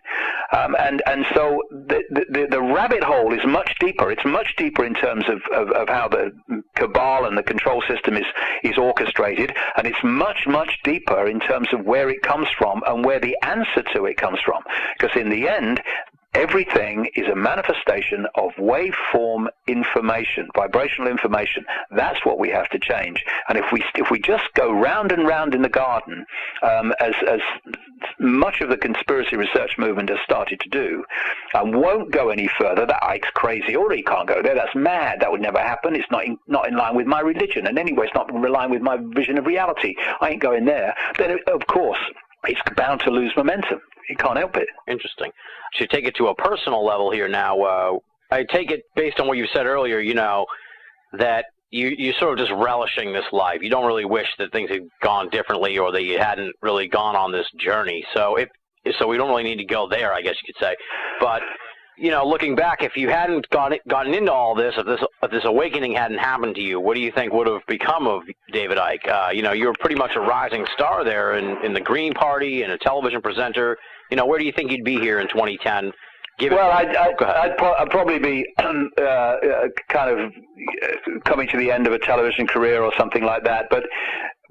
And so the rabbit hole is much deeper. It's much deeper in terms of how the cabal and the control system is orchestrated, and it's much, much deeper in terms of where it comes from and where the answer to it comes from. Because in the end, everything is a manifestation of waveform information, vibrational information. That's what we have to change. And if we just go round and round in the garden, as much of the conspiracy research movement has started to do, and won't go any further, that Ike's crazy, or he can't go there, that's mad, that would never happen, it's not in line with my religion, and anyway, it's not in line with my vision of reality, I ain't going there, then of course, it's bound to lose momentum. You can't help it. Interesting. To take it to a personal level here now, I take it based on what you said earlier, you know, that you're sort of just relishing this life. You don't really wish that things had gone differently or that you hadn't really gone on this journey. So so we don't really need to go there, I guess you could say. But, you know, looking back, if you hadn't gotten into all this, if this awakening hadn't happened to you, what do you think would have become of David Icke? You know, you were pretty much a rising star there in the Green Party and a television presenter. You know, where do you think you'd be here in 2010? Well, I'd probably be kind of coming to the end of a television career or something like that. But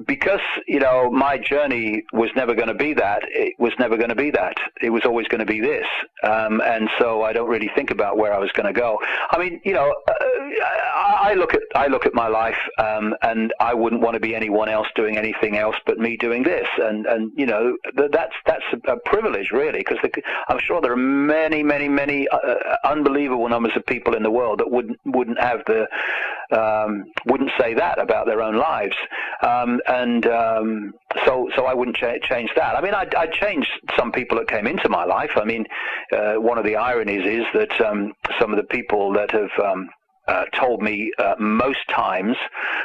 because, you know, my journey was never going to be that, it was never going to be that. It was always going to be this. And so I don't really think about where I was going to go. I mean, you know, I look at my life, and I wouldn't want to be anyone else doing anything else but me doing this. And you know, that's a privilege, really, because I'm sure there are many unbelievable numbers of people in the world that wouldn't have wouldn't say that about their own lives. So I wouldn't change that. I mean, I'd change some people that came into my life. I mean, one of the ironies is that some of the people that have told me most times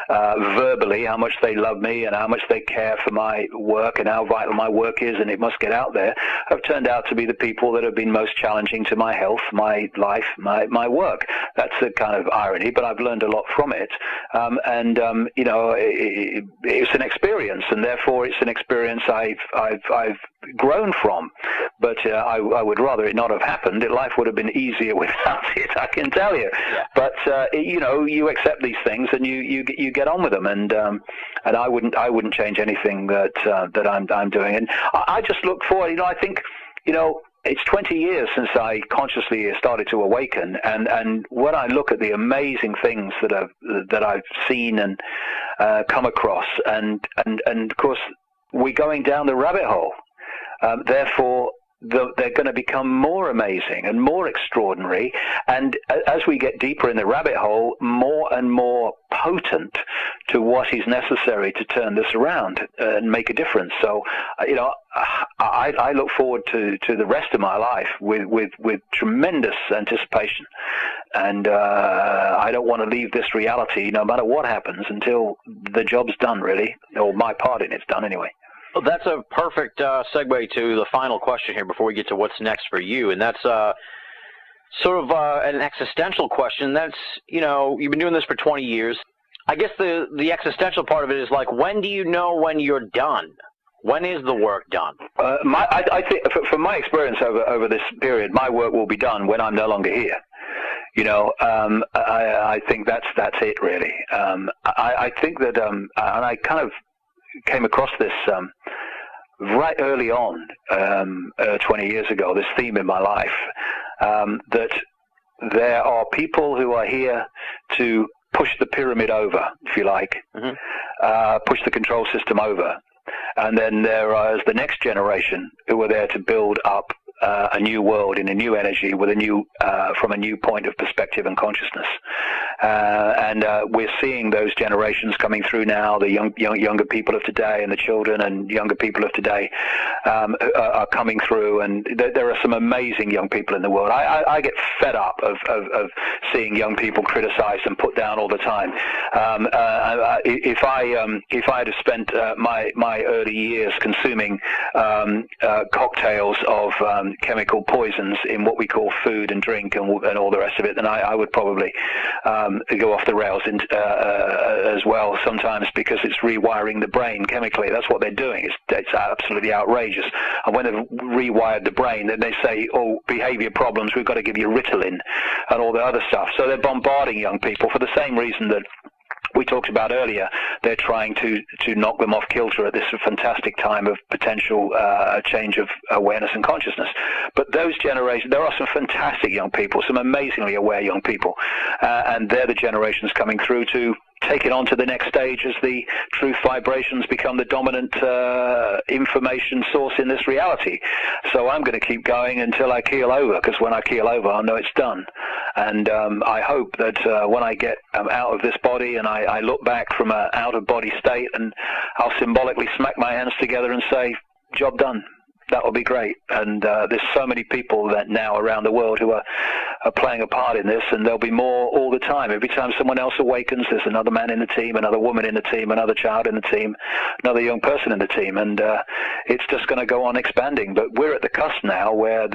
verbally how much they love me and how much they care for my work and how vital my work is and it must get out there, have turned out to be the people that have been most challenging to my health, my life, my work. That's a kind of irony, but I've learned a lot from it. You know, it's an experience, and therefore it's an experience I've grown from. But I would rather it not have happened. Life would have been easier without it, I can tell you. Yeah. But you know, you accept these things and you get on with them, and I wouldn't change anything that I'm doing. And I just look forward. You know, I think, you know, it's 20 years since I consciously started to awaken, and when I look at the amazing things that I've seen and come across, and of course we're going down the rabbit hole. Therefore, they're going to become more amazing and more extraordinary, and as we get deeper in the rabbit hole, more and more potent to what is necessary to turn this around and make a difference. So, you know, I look forward to the rest of my life with tremendous anticipation, and I don't want to leave this reality, no matter what happens, until the job's done, really, or my part in it's done anyway. Well, that's a perfect segue to the final question here before we get to what's next for you, and that's sort of an existential question. That's, you know, you've been doing this for 20 years. I guess the existential part of it is like, when do you know when you're done? When is the work done? I think, from my experience over this period, my work will be done when I'm no longer here. You know, I think that's it, really. I think that, and I kind of came across this right early on, 20 years ago, this theme in my life, that there are people who are here to push the pyramid over, if you like, push the control system over. And then there is the next generation who are there to build up a new world in a new energy with a new from a new point of perspective and consciousness. And we're seeing those generations coming through now. The younger people of today, and the children and younger people of today are coming through. And there are some amazing young people in the world. I get fed up of seeing young people criticized and put down all the time. If I had spent my early years consuming cocktails of chemical poisons in what we call food and drink and all the rest of it, then I would probably go off the rails as well sometimes, because it's rewiring the brain chemically. That's what they're doing. It's absolutely outrageous. And when they've rewired the brain, then they say, oh, behavior problems, we've got to give you Reptilian and all the other stuff. So they're bombarding young people for the same reason that we talked about earlier. They're trying to knock them off kilter at this fantastic time of potential change of awareness and consciousness. But those generations, there are some fantastic young people, some amazingly aware young people, and they're the generations coming through to take it on to the next stage as the truth vibrations become the dominant information source in this reality. So I'm going to keep going until I keel over, because when I keel over, I'll know it's done. And I hope that when I get out of this body and I look back from an out-of-body state, and I'll symbolically smack my hands together and say, job done. That will be great. And there's so many people that now around the world who are playing a part in this, and there'll be more all the time. Every time someone else awakens, there's another man in the team, another woman in the team, another child in the team, another young person in the team, and it's just going to go on expanding. But we're at the cusp now where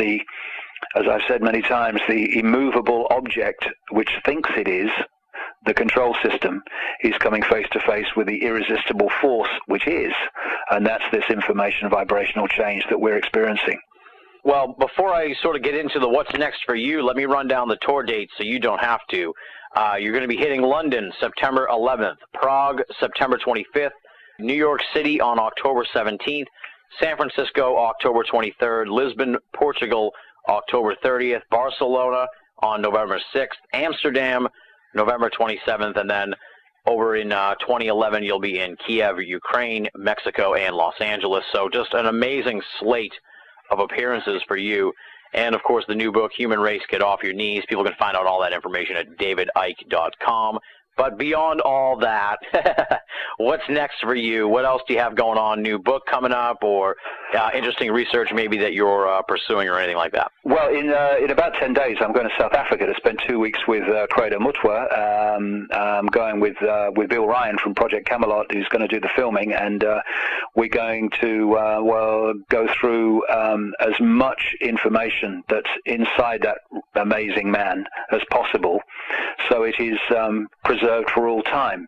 as I've said many times, the immovable object which thinks it is, the control system, is coming face to face with the irresistible force which is, and that's this information vibrational change that we're experiencing. Well, before I sort of get into the what's next for you, let me run down the tour dates so you don't have to. You're going to be hitting London September 11th, Prague September 25th, New York City on October 17th, San Francisco October 23rd, Lisbon, Portugal October 30th, Barcelona on November 6th, Amsterdam November 27th, and then over in 2011 you'll be in Kiev, Ukraine, Mexico, and Los Angeles. So just an amazing slate of appearances for you. And of course the new book, Human Race, Get Off Your Knees. People can find out all that information at davidicke.com. But beyond all that, what's next for you? What else do you have going on? New book coming up, or interesting research maybe that you're pursuing, or anything like that? Well, in about 10 days, I'm going to South Africa to spend 2 weeks with Credo Mutwa. I'm going with Bill Ryan from Project Camelot, who's going to do the filming, and we're going to go through as much information that's inside that amazing man as possible, so it is preserved for all time.